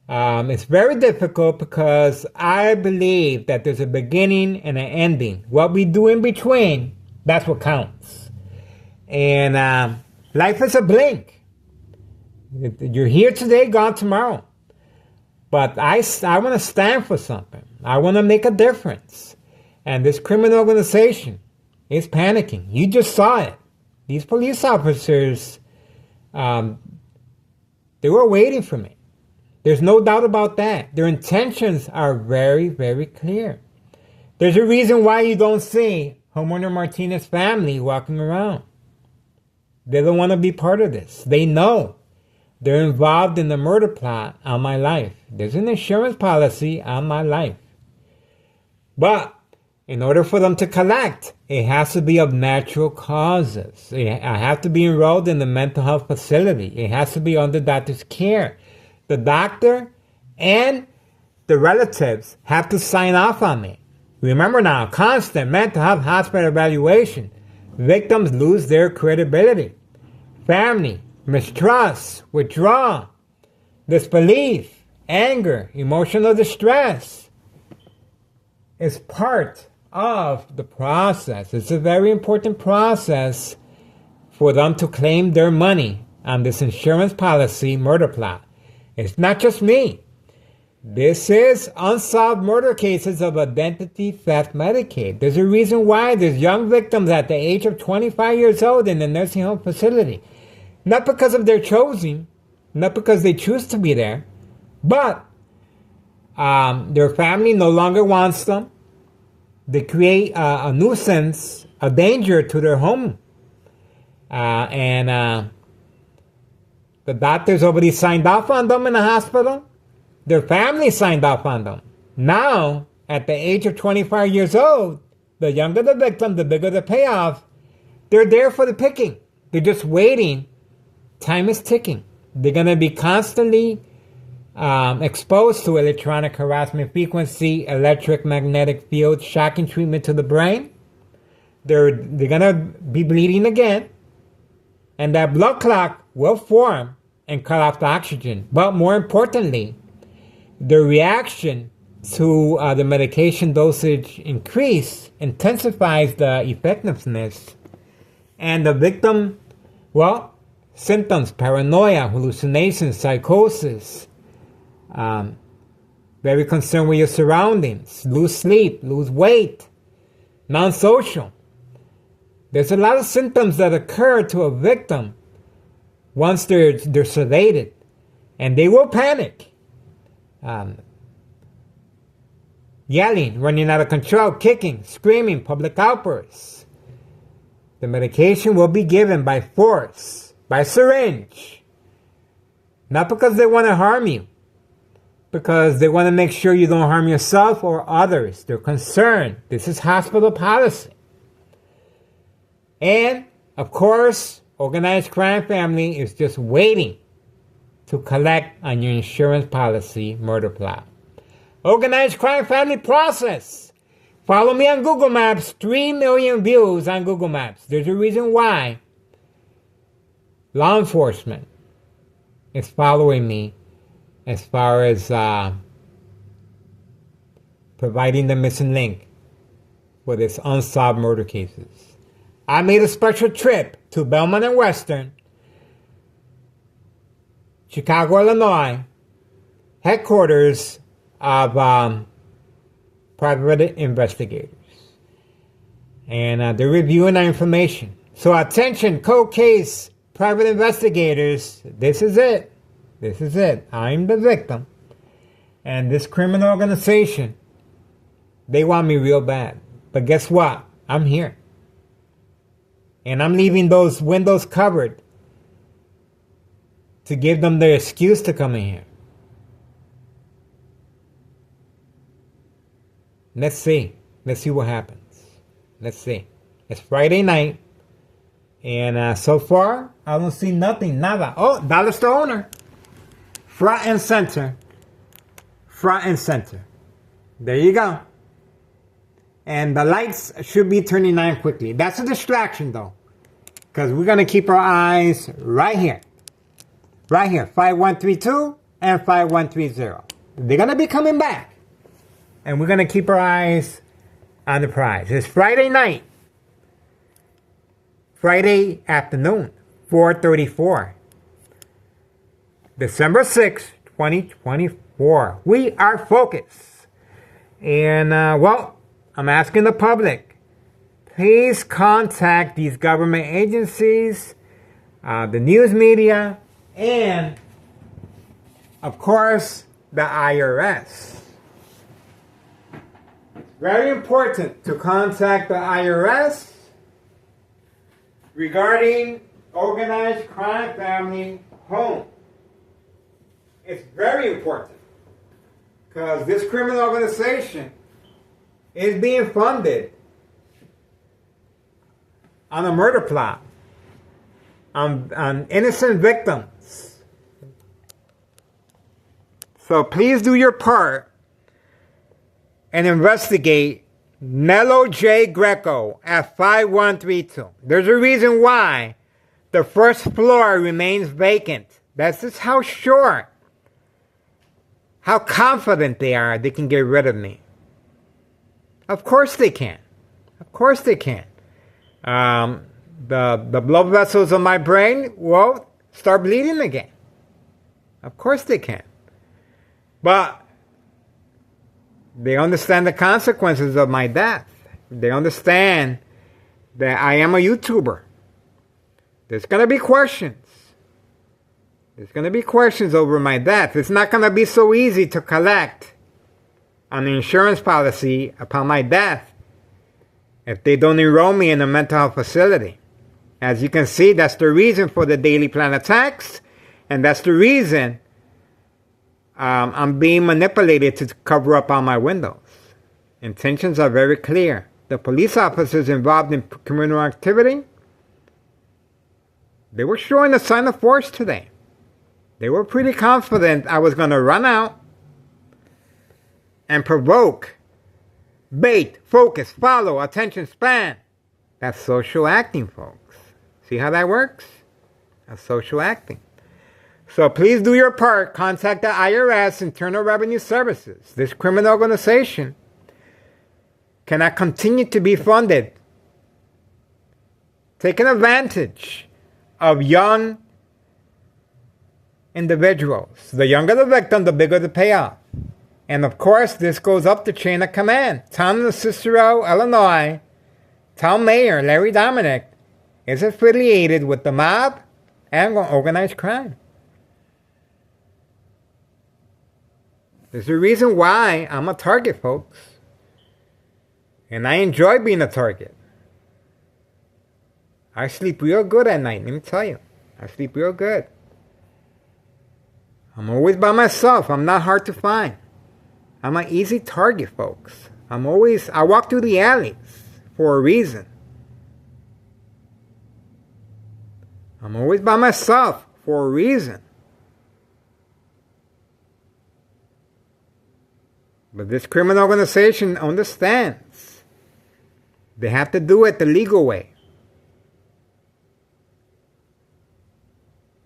It's very difficult because I believe that there's a beginning and an ending. What we do in between, that's what counts. And life is a blink. You're here today, gone tomorrow. But I want to stand for something. I want to make a difference. And this criminal organization is panicking. You just saw it. These police officers, they were waiting for me. There's no doubt about that. Their intentions are very, very clear. There's a reason why you don't see homeowner Martinez's family walking around. They don't want to be part of this. They know they're involved in the murder plot on my life. There's an insurance policy on my life. But in order for them to collect, it has to be of natural causes. I have to be enrolled in the mental health facility. It has to be under doctor's care. The doctor and the relatives have to sign off on me. Remember now, constant mental health hospital evaluation. Victims lose their credibility. Family, mistrust, withdrawal, disbelief, anger, emotional distress. It's part of the process. It's a very important process for them to claim their money on this insurance policy murder plot. It's not just me. This is unsolved murder cases of identity theft Medicaid. There's a reason why there's young victims at the age of 25 years old in the nursing home facility. Not because of their choosing, not because they choose to be there, but their family no longer wants them. They create a nuisance, a danger to their home. And the doctors already signed off on them in the hospital. Their family signed off on them. Now, at the age of 25 years old, the younger the victim, the bigger the payoff. They're there for the picking. They're just waiting. Time is ticking. They're going to be constantly exposed to electronic harassment frequency, electric-magnetic field, shocking treatment to the brain. They're going to be bleeding again. And that blood clot will form and cut off the oxygen. But more importantly, the reaction to the medication dosage increase intensifies the effectiveness. And the victim, well, symptoms, paranoia, hallucinations, psychosis, very concerned with your surroundings, lose sleep, lose weight, non-social. There's a lot of symptoms that occur to a victim once they're sedated, and they will panic. Yelling, running out of control, kicking, screaming, public outbursts. The medication will be given by force, by syringe. Not because they want to harm you, because they want to make sure you don't harm yourself or others. They're concerned. This is hospital policy. And, of course, organized crime family is just waiting to collect on your insurance policy murder plot. Organized crime family process. Follow me on Google Maps. 3 million views on Google Maps. There's a reason why law enforcement is following me as far as providing the missing link for this unsolved murder cases. I made a special trip to Belmont and Western, Chicago, Illinois, headquarters of private investigators. And they're reviewing our information. So attention, cold case, private investigators, this is it. This is it. I'm the victim. And this criminal organization, they want me real bad. But guess what? I'm here. And I'm leaving those windows covered to give them the excuse to come in here. Let's see. Let's see what happens. Let's see. It's Friday night. And so far, I don't see nothing. Nada. Oh, dollar store owner. Front and center. Front and center. There you go. And the lights should be turning on quickly. That's a distraction, though. Because we're going to keep our eyes right here. Right here. 5132 and 5130. They're going to be coming back. And we're going to keep our eyes on the prize. It's Friday night. Friday afternoon. 4:34. December 6th, 2024. We are focused. And, well, I'm asking the public, please contact these government agencies, the news media, and, of course, the IRS. It's very important to contact the IRS regarding organized crime family home. It's very important because this criminal organization is being funded on a murder plot, on innocent victims. So please do your part and investigate Nello J. Greco at 5132. There's a reason why the first floor remains vacant. That's just how sure, how confident they are they can get rid of me. Of course they can. Of course they can. The blood vessels of my brain will start bleeding again. Of course they can. But they understand the consequences of my death. They understand that I am a YouTuber. There's going to be questions. There's going to be questions over my death. It's not going to be so easy to collect on the insurance policy upon my death if they don't enroll me in a mental health facility. As you can see, that's the reason for the daily plan attacks, and that's the reason I'm being manipulated to cover up on my windows. Intentions are very clear. The police officers involved in criminal activity They were showing a sign of force today. They were pretty confident I was going to run out and provoke, bait, focus, follow, attention span. That's social acting, folks. See how that works? That's social acting. So please do your part. Contact the IRS, Internal Revenue Services. This criminal organization cannot continue to be funded, taking advantage of young individuals. The younger the victim, the bigger the payoff. And of course, this goes up the chain of command. Town of Cicero, Illinois, Town Mayor Larry Dominic is affiliated with the mob and organized crime. There's a reason why I'm a target, folks. And I enjoy being a target. I sleep real good at night, let me tell you. I sleep real good. I'm always by myself. I'm not hard to find. I'm an easy target, folks. I walk through the alleys for a reason. I'm always by myself for a reason. But this criminal organization understands they have to do it the legal way.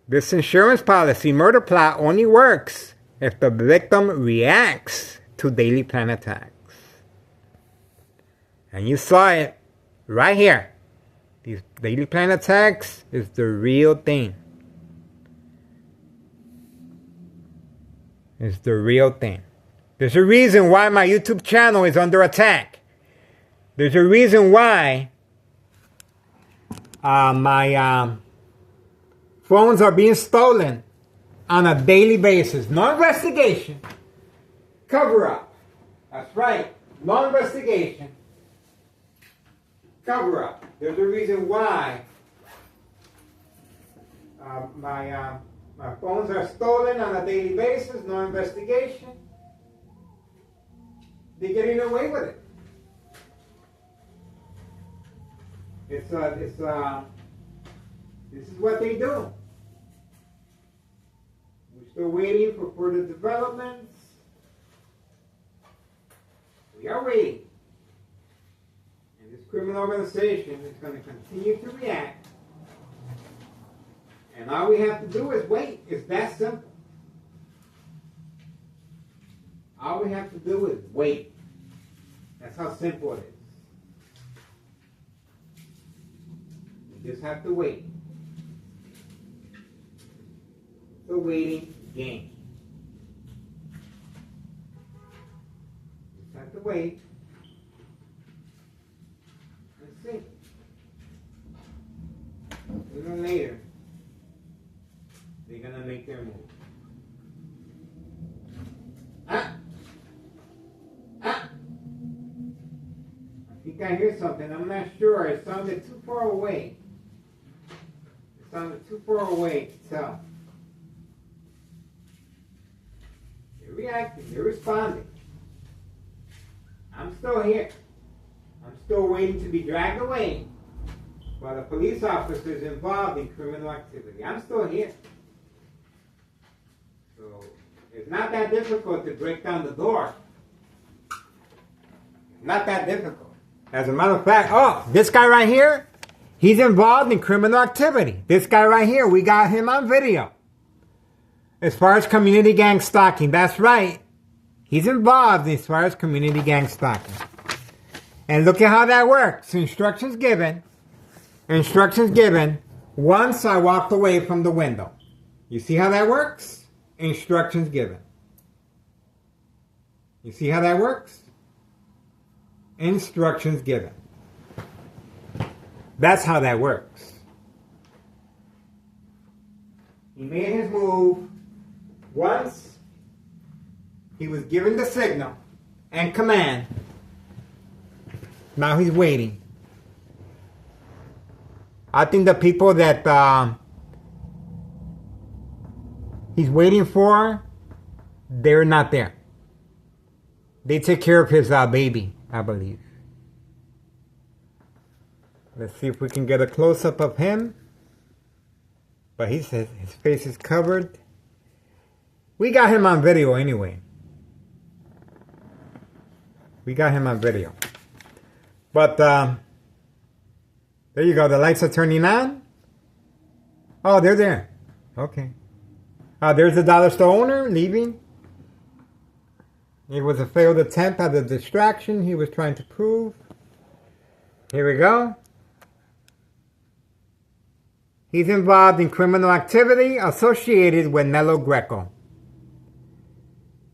This insurance policy murder plot only works if the victim reacts to daily plan attacks. And you saw it right here. These daily plan attacks is the real thing. It's the real thing. There's a reason why my YouTube channel is under attack. There's a reason why my phones are being stolen on a daily basis. No investigation. Cover up. That's right. No investigation. Cover up. There's a reason why my phones are stolen on a daily basis. No investigation. They're getting away with it. This is what they do. We're still waiting for further developments. We are waiting. And this criminal organization is going to continue to react. And all we have to do is wait. It's that simple. All we have to do is wait. That's how simple it is. We just have to wait. It's a waiting game. Just have to wait. Let's see. Sooner or later, they're going to make their move. I think I hear something. I'm not sure. It sounded too far away. It sounded too far away to tell. They're reacting. They're responding. I'm still here. I'm still waiting to be dragged away by the police officers involved in criminal activity. I'm still here. So it's not that difficult to break down the door. Not that difficult. As a matter of fact, this guy right here, he's involved in criminal activity. This guy right here, we got him on video. As far as community gang stalking, that's right. He's involved as far as community gang stalking. And look at how that works. Instructions given. Instructions given once I walked away from the window. You see how that works? Instructions given. You see how that works? Instructions given. That's how that works. He made his move once he was given the signal and command. Now he's waiting. I think the people that he's waiting for, they're not there. They take care of his baby, I believe. Let's see if we can get a close-up of him. But he says his face is covered. We got him on video anyway. We got him on video. But there you go. The lights are turning on. Oh, they're there. Okay. There's the dollar store owner leaving. It was a failed attempt at a distraction he was trying to prove. Here we go. He's involved in criminal activity associated with Nelo Greco.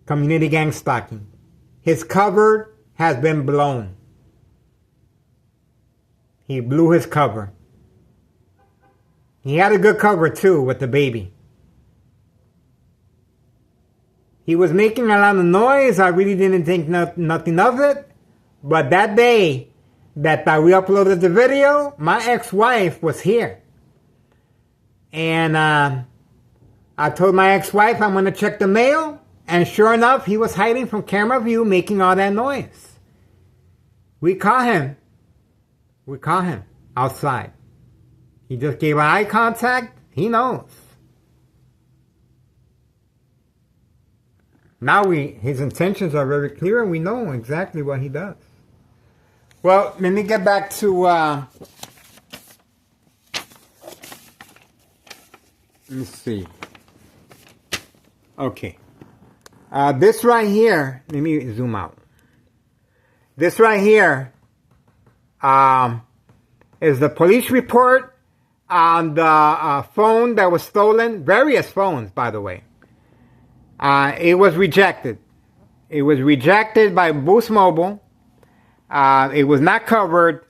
Community gang stalking. His cover has been blown. He blew his cover. He had a good cover too with the baby. He was making a lot of noise. I really didn't think nothing of it. But that day that we uploaded the video, my ex-wife was here. And I told my ex-wife I'm going to check the mail. And sure enough, he was hiding from camera view making all that noise. We caught him. We caught him outside. He just gave eye contact. He knows. Now his intentions are very clear and we know exactly what he does. Well, let me get back to let me see. Okay. This right here, let me zoom out. This right here is the police report on the phone that was stolen. Various phones, by the way. It was rejected. It was rejected by Boost Mobile. It was not covered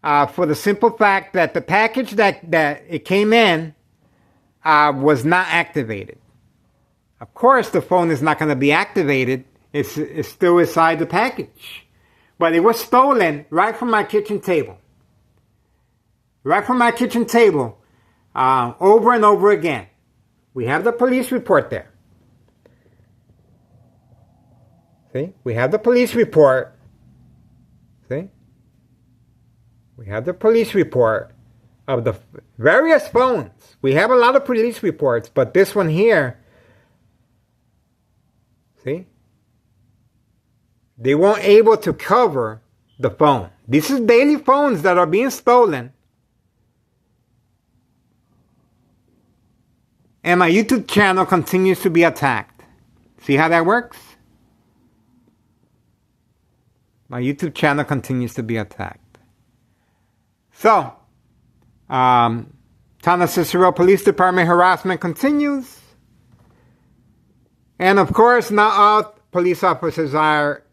for the simple fact that the package that it came in was not activated. Of course, the phone is not going to be activated. It's still inside the package. But it was stolen right from my kitchen table. Right from my kitchen table. Over and over again. We have the police report there. See? We have the police report. See? We have the police report of the various phones. We have a lot of police reports, but this one here, see? They weren't able to cover the phone. This is daily phones that are being stolen. And my YouTube channel continues to be attacked. See how that works? My YouTube channel continues to be attacked. So, Town of Cicero Police Department harassment continues. And of course, not all police officers are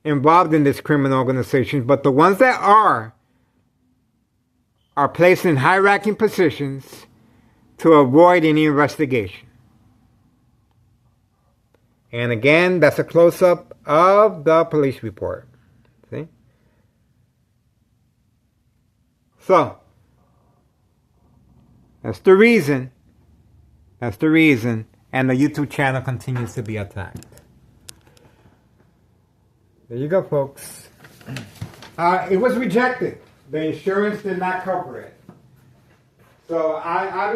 involved in this criminal organization, but the ones that are placed in high-ranking positions to avoid any investigation. And again, that's a close-up of the police report. See? So, that's the reason. That's the reason. And the YouTube channel continues to be attacked. There you go, folks. It was rejected. The insurance did not cover it. So, I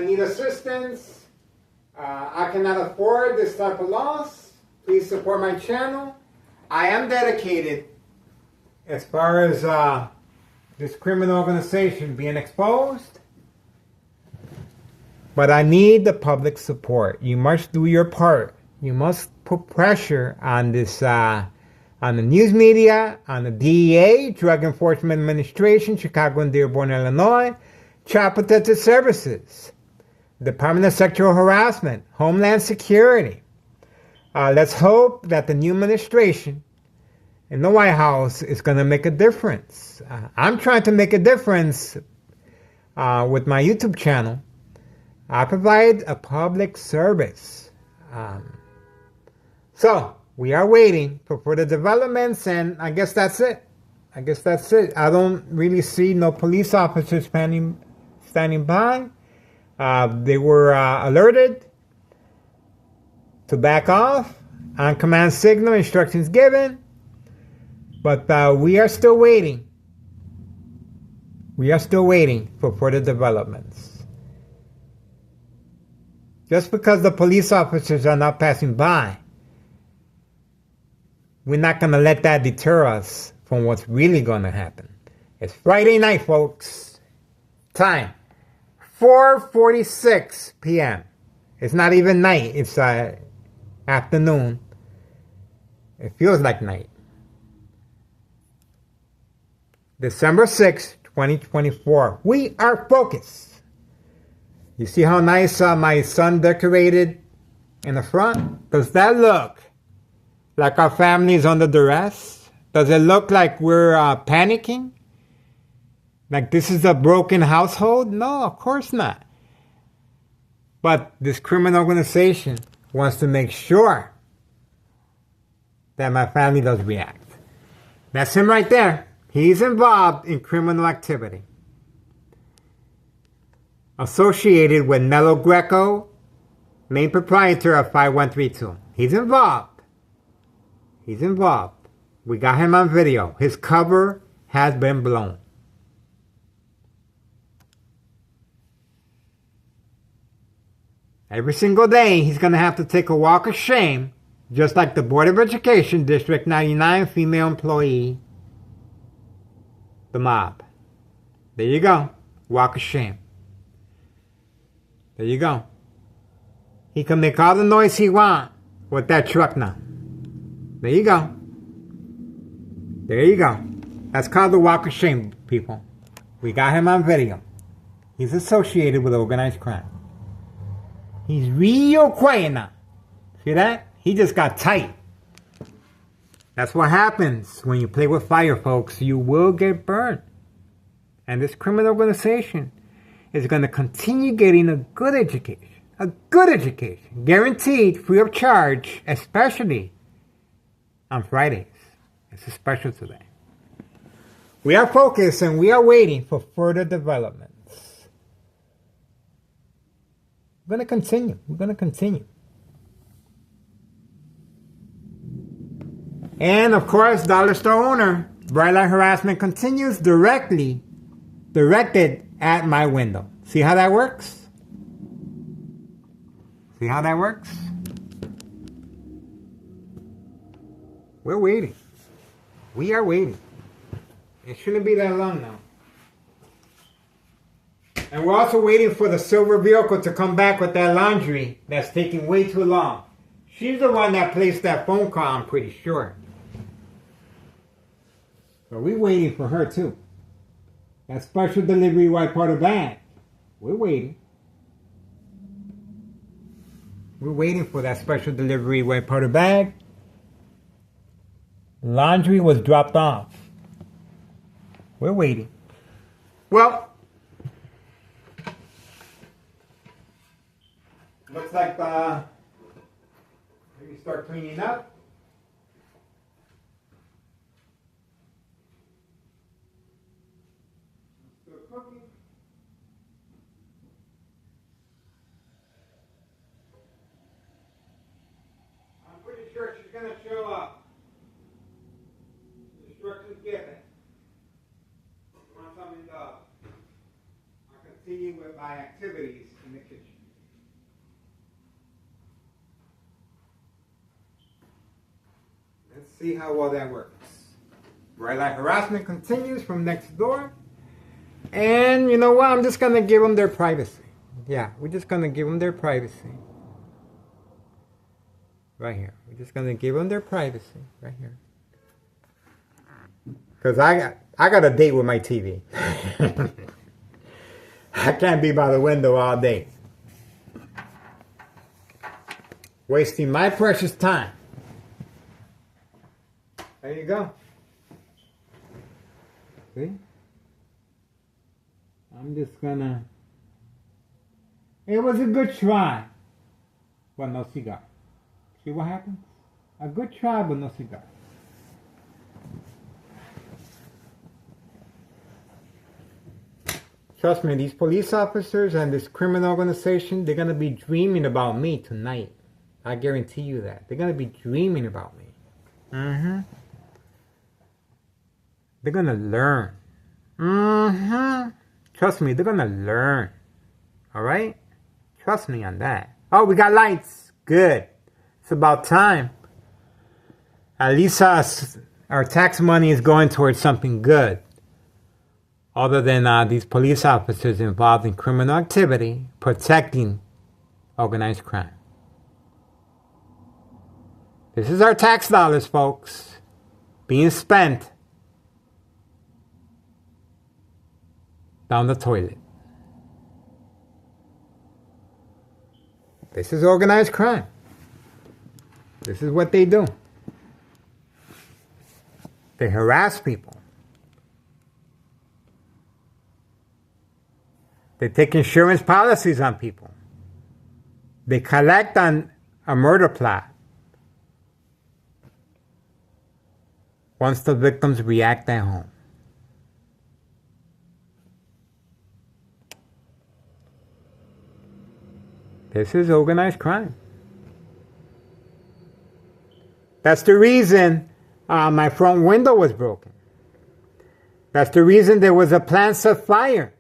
need assistance. I cannot afford this type of loss. Please support my channel. I am dedicated as far as this criminal organization being exposed. But I need the public support. You must do your part. You must put pressure on this, on the news media, on the DEA, Drug Enforcement Administration, Chicago and Dearborn, Illinois, Child Protective Services, Department of Sexual Harassment, Homeland Security. Let's hope that the new administration in the White House is going to make a difference. I'm trying to make a difference with my YouTube channel. I provide a public service. So, we are waiting for further developments, and I guess that's it. I don't really see no police officers standing by. They were alerted to back off, on command signal, instructions given, but we are still waiting. We are still waiting for further developments. Just because the police officers are not passing by, we're not going to let that deter us from what's really going to happen. It's Friday night, folks. Time, 4:46 p.m. It's not even night. It's afternoon. It feels like night. December 6th, 2024. We are focused. You see how nice my son decorated in the front? Does that look like our family is under duress? Does it look like we're panicking? Like this is a broken household? No, of course not. But this criminal organization wants to make sure that my family does react. That's him right there. He's involved in criminal activity associated with Mello Greco, main proprietor of 5132. He's involved. He's involved. We got him on video. His cover has been blown. Every single day, he's going to have to take a walk of shame, just like the Board of Education, District 99 female employee, the mob. There you go. Walk of shame. There you go. He can make all the noise he wants with that truck now. There you go. There you go. That's called the walk of shame, people. We got him on video. He's associated with organized crime. He's real quiet now. See that? He just got tight. That's what happens when you play with fire, folks. You will get burned. And this criminal organization is going to continue getting a good education. A good education. Guaranteed, free of charge, especially on Fridays. It's a special today. We are focused and we are waiting for further developments. We're going to continue. We're going to continue. And of course, Dollar Store owner, bright light harassment continues directed at my window. See how that works? See how that works? We're waiting. We are waiting. It shouldn't be that long now. And we're also waiting for the silver vehicle to come back with that laundry that's taking way too long. She's the one that placed that phone call, I'm pretty sure. So we're waiting for her too. That special delivery white powder bag. We're waiting. We're waiting for that special delivery white powder bag. Laundry was dropped off. We're waiting. Well, looks like maybe start cleaning up. Still cooking. I'm pretty sure she's going to show up. Instructions given. Once I'm in I'll continue with my activities in the kitchen. Let's see how well that works. Bright light harassment continues from next door. And you know what? I'm just going to give them their privacy. Yeah, we're just going to give them their privacy. Right here. We're just going to give them their privacy. Right here. Because I got a date with my TV. I can't be by the window all day. Wasting my precious time. There you go. See? I'm just gonna... It was a good try, but no cigar. See what happens? A good try, but no cigar. Trust me, these police officers and this criminal organization, they're gonna be dreaming about me tonight. I guarantee you that. They're gonna be dreaming about me. Mm-hmm. They're gonna learn. Mm-hmm. Trust me, they're gonna learn. Alright? Trust me on that. Oh, we got lights. Good. It's about time. At least our tax money is going towards something good. Other than these police officers involved in criminal activity protecting organized crime. This is our tax dollars, folks, being spent down the toilet. This is organized crime. This is what they do. They harass people. They take insurance policies on people. They collect on a murder plot once the victims react at home. This is organized crime. That's the reason my front window was broken. That's the reason there was a planned set fire.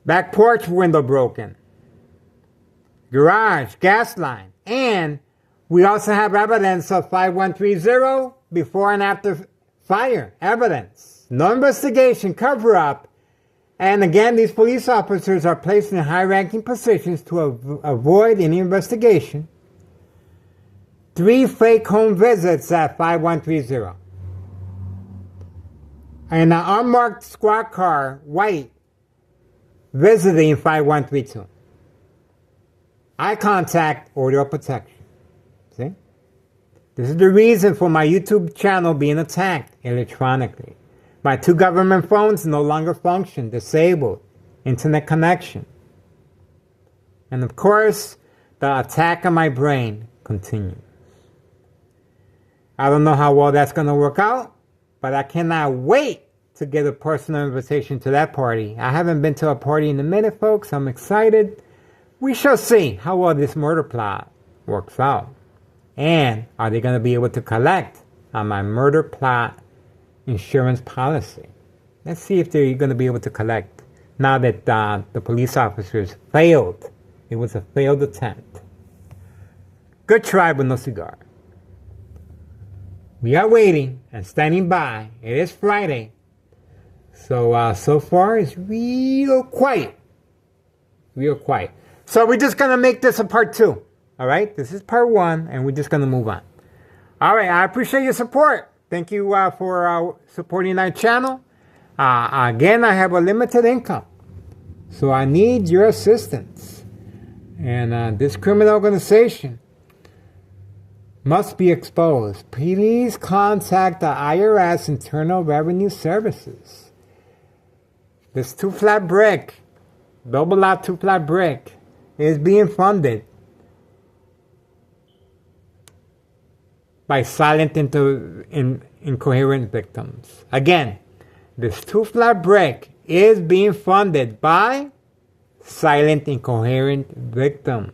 Back porch window broken. Garage, gas line. And we also have evidence of 5130 before and after fire. Evidence. No investigation, cover up. And again, these police officers are placed in high-ranking positions to avoid any investigation. 3 fake home visits at 5130. And an unmarked squad car, white, visiting 5132. Eye contact, order of protection. See? This is the reason for my YouTube channel being attacked electronically. My 2 government phones no longer function, disabled, internet connection. And of course, the attack on my brain continues. I don't know how well that's going to work out, but I cannot wait to get a personal invitation to that party. I haven't been to a party in a minute, folks. I'm excited. We shall see how well this murder plot works out. And are they going to be able to collect on my murder plot insurance policy? Let's see if they're going to be able to collect now that the police officers failed. It was a failed attempt. Good try, but no cigar. We are waiting and standing by. It is Friday. So far it's real quiet. Real quiet. So we're just going to make this a part 2. All right? This is part 1, and we're just going to move on. All right. I appreciate your support. Thank you for supporting our channel. Again, I have a limited income. So I need your assistance. And this criminal organization must be exposed. Please contact the IRS Internal Revenue Services. This 2-flat brick, double out 2-flat brick, is being funded by silent incoherent victims. Again, this 2-flat brick is being funded by silent incoherent victims.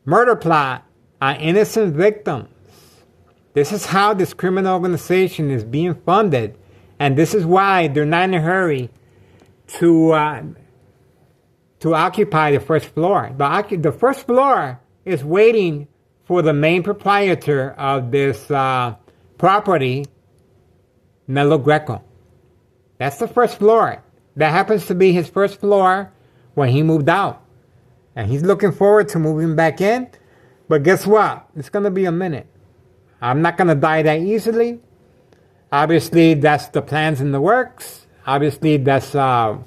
Murder plot on innocent victims. This is how this criminal organization is being funded, and this is why they're not in a hurry to occupy the first floor. The first floor is waiting for the main proprietor of this property, Nello Greco. That's the first floor. That happens to be his first floor when he moved out. And he's looking forward to moving back in. But guess what? It's going to be a minute. I'm not going to die that easily. Obviously, that's the plans in the works. Obviously, that's their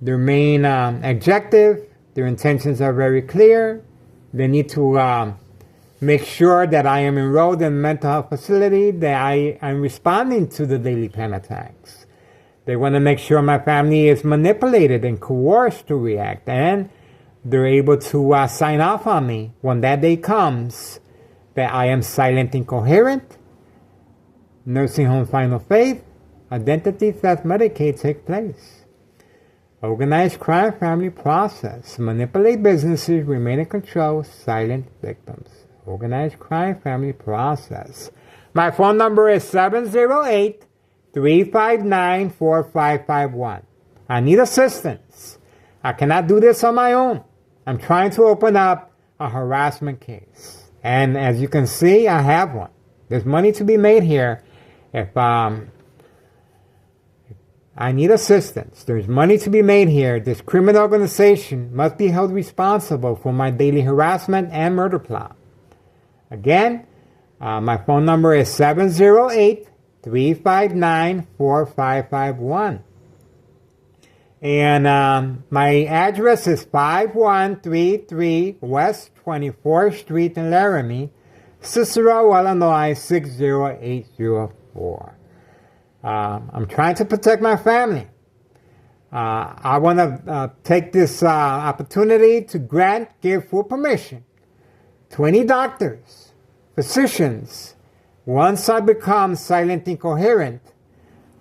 main objective. Their intentions are very clear. They need to make sure that I am enrolled in a mental health facility, that I am responding to the daily plan attacks. They want to make sure my family is manipulated and coerced to react. And they're able to sign off on me when that day comes, that I am silent incoherent, nursing home final faith, identity theft, Medicaid take place. Organized crime family process, manipulate businesses, remain in control, silent victims. Organized crime family process. My phone number is 708-359-4551. I need assistance. I cannot do this on my own. I'm trying to open up a harassment case. And as you can see, I have one. There's money to be made here. If I need assistance, there's money to be made here. This criminal organization must be held responsible for my daily harassment and murder plot. Again, my phone number is 708-359-4551. And my address is 5133 West 24th Street in Laramie, Cicero, Illinois 60804. I'm trying to protect my family. I want to take this opportunity to give full permission to any doctors, physicians. Once I become silent incoherent,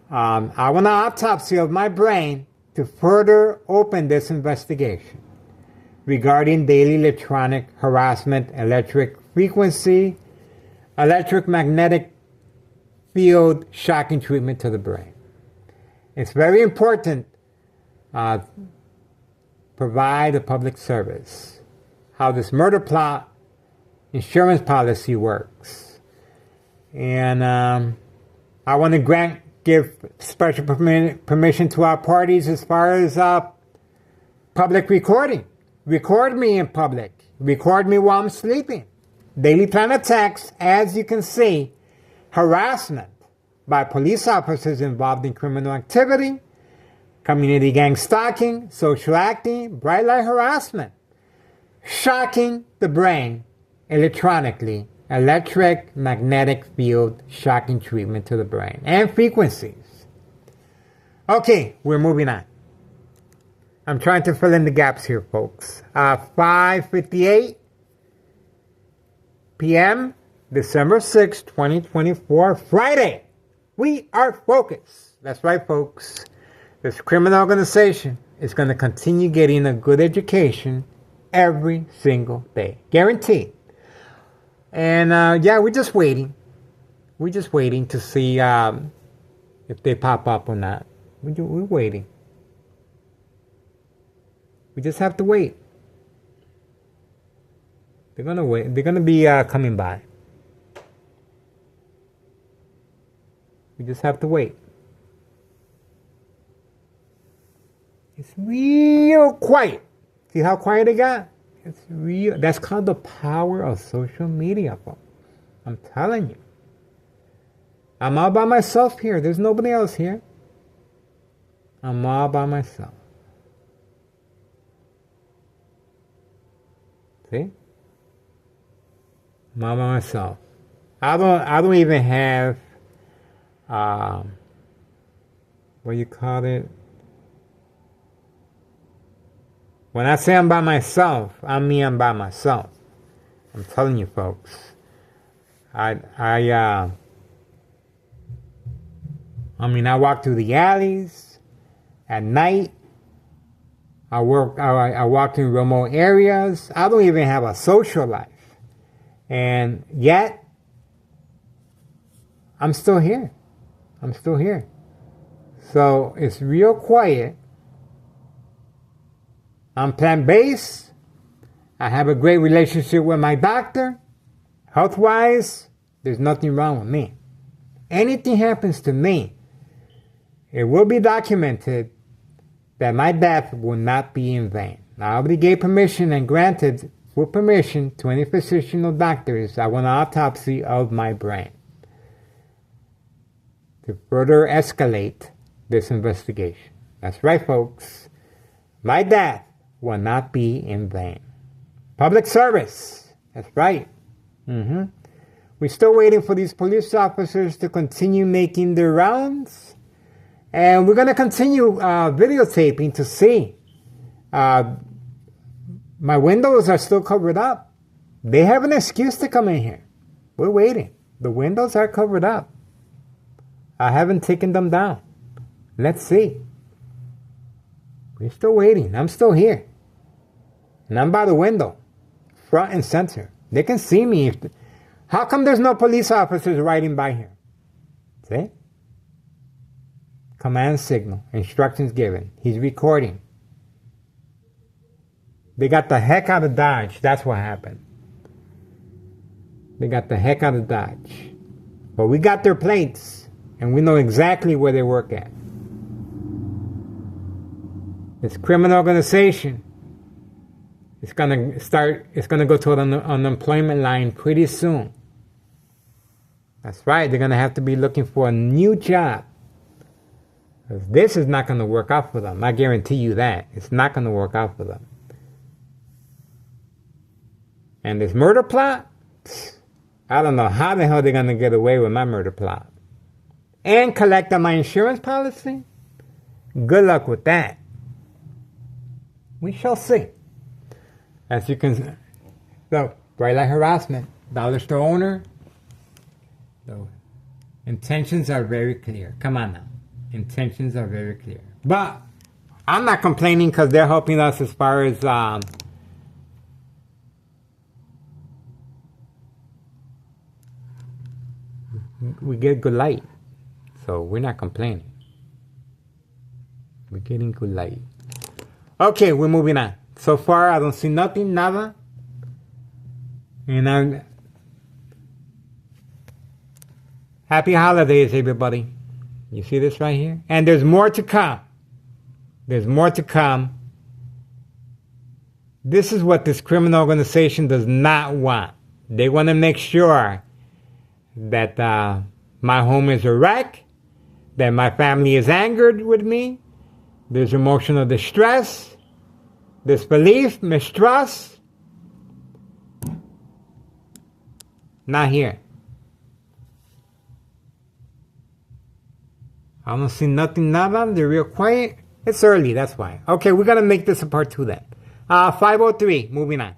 I want an autopsy of my brain to further open this investigation regarding daily electronic harassment, electric frequency, electromagnetic field shocking treatment to the brain. It's very important provide a public service, how this murder plot insurance policy works. And I want to give special permission to our parties as far as public recording. Record me in public. Record me while I'm sleeping. Daily plan attacks, as you can see, harassment by police officers involved in criminal activity, community gang stalking, social acting, bright light harassment, shocking the brain electronically, electric magnetic field shocking treatment to the brain, and frequencies. Okay, we're moving on. I'm trying to fill in the gaps here, folks. 5:58 p.m., December 6, 2024, Friday. We are focused. That's right, folks. This criminal organization is going to continue getting a good education every single day. Guaranteed. And yeah, we're just waiting. We're just waiting to see if they pop up or not. We're waiting. We just have to wait. They're gonna wait. They're gonna be coming by. We just have to wait. It's real quiet. See how quiet it got? It's real. That's called the power of social media, folks. I'm telling you. I'm all by myself here. There's nobody else here. I'm all by myself. See? I'm all by myself. I don't even have what you call it? When I say I'm by myself, I mean I'm by myself. I'm telling you, folks. I walk through the alleys at night. I walk in remote areas. I don't even have a social life. And yet, I'm still here. I'm still here. So it's real quiet. I'm plant-based. I have a great relationship with my doctor. Health-wise, there's nothing wrong with me. Anything happens to me, it will be documented that my death will not be in vain. I already gave permission and granted full permission to any physician or doctors. I want an autopsy of my brain to further escalate this investigation. That's right, folks. My death will not be in vain. Public service. That's right. We're still waiting for these police officers to continue making their rounds. And we're going to continue videotaping to see. My windows are still covered up. They have an excuse to come in here. We're waiting. The windows are covered up. I haven't taken them down. Let's see. We're still waiting. I'm still here. And I'm by the window. Front and center. They can see me. How come there's no police officers riding by here? See? Command signal. Instructions given. He's recording. They got the heck out of Dodge. That's what happened. They got the heck out of Dodge. But we got their plates. And we know exactly where they work at. This criminal organization is going to go to an unemployment line pretty soon. That's right. They're going to have to be looking for a new job. Because this is not going to work out for them. I guarantee you that. It's not going to work out for them. And this murder plot, I don't know how the hell they're going to get away with my murder plot. And collect on my insurance policy? Good luck with that. We shall see. As you can see, so, bright light harassment, dollar store owner. So, intentions are very clear. Come on now. Intentions are very clear. But I'm not complaining because they're helping us as far as we get good light. So we're not complaining. We're getting good light. Okay, we're moving on. So far, I don't see nothing, nada. And happy holidays, everybody. You see this right here? And there's more to come. There's more to come. This is what this criminal organization does not want. They want to make sure that my home is a wreck, that my family is angered with me, there's emotional distress, disbelief, mistrust. Not here. I don't see nothing, nada. They're real quiet. It's early, that's why. Okay, we're going to make this a part 2 then. 503, moving on.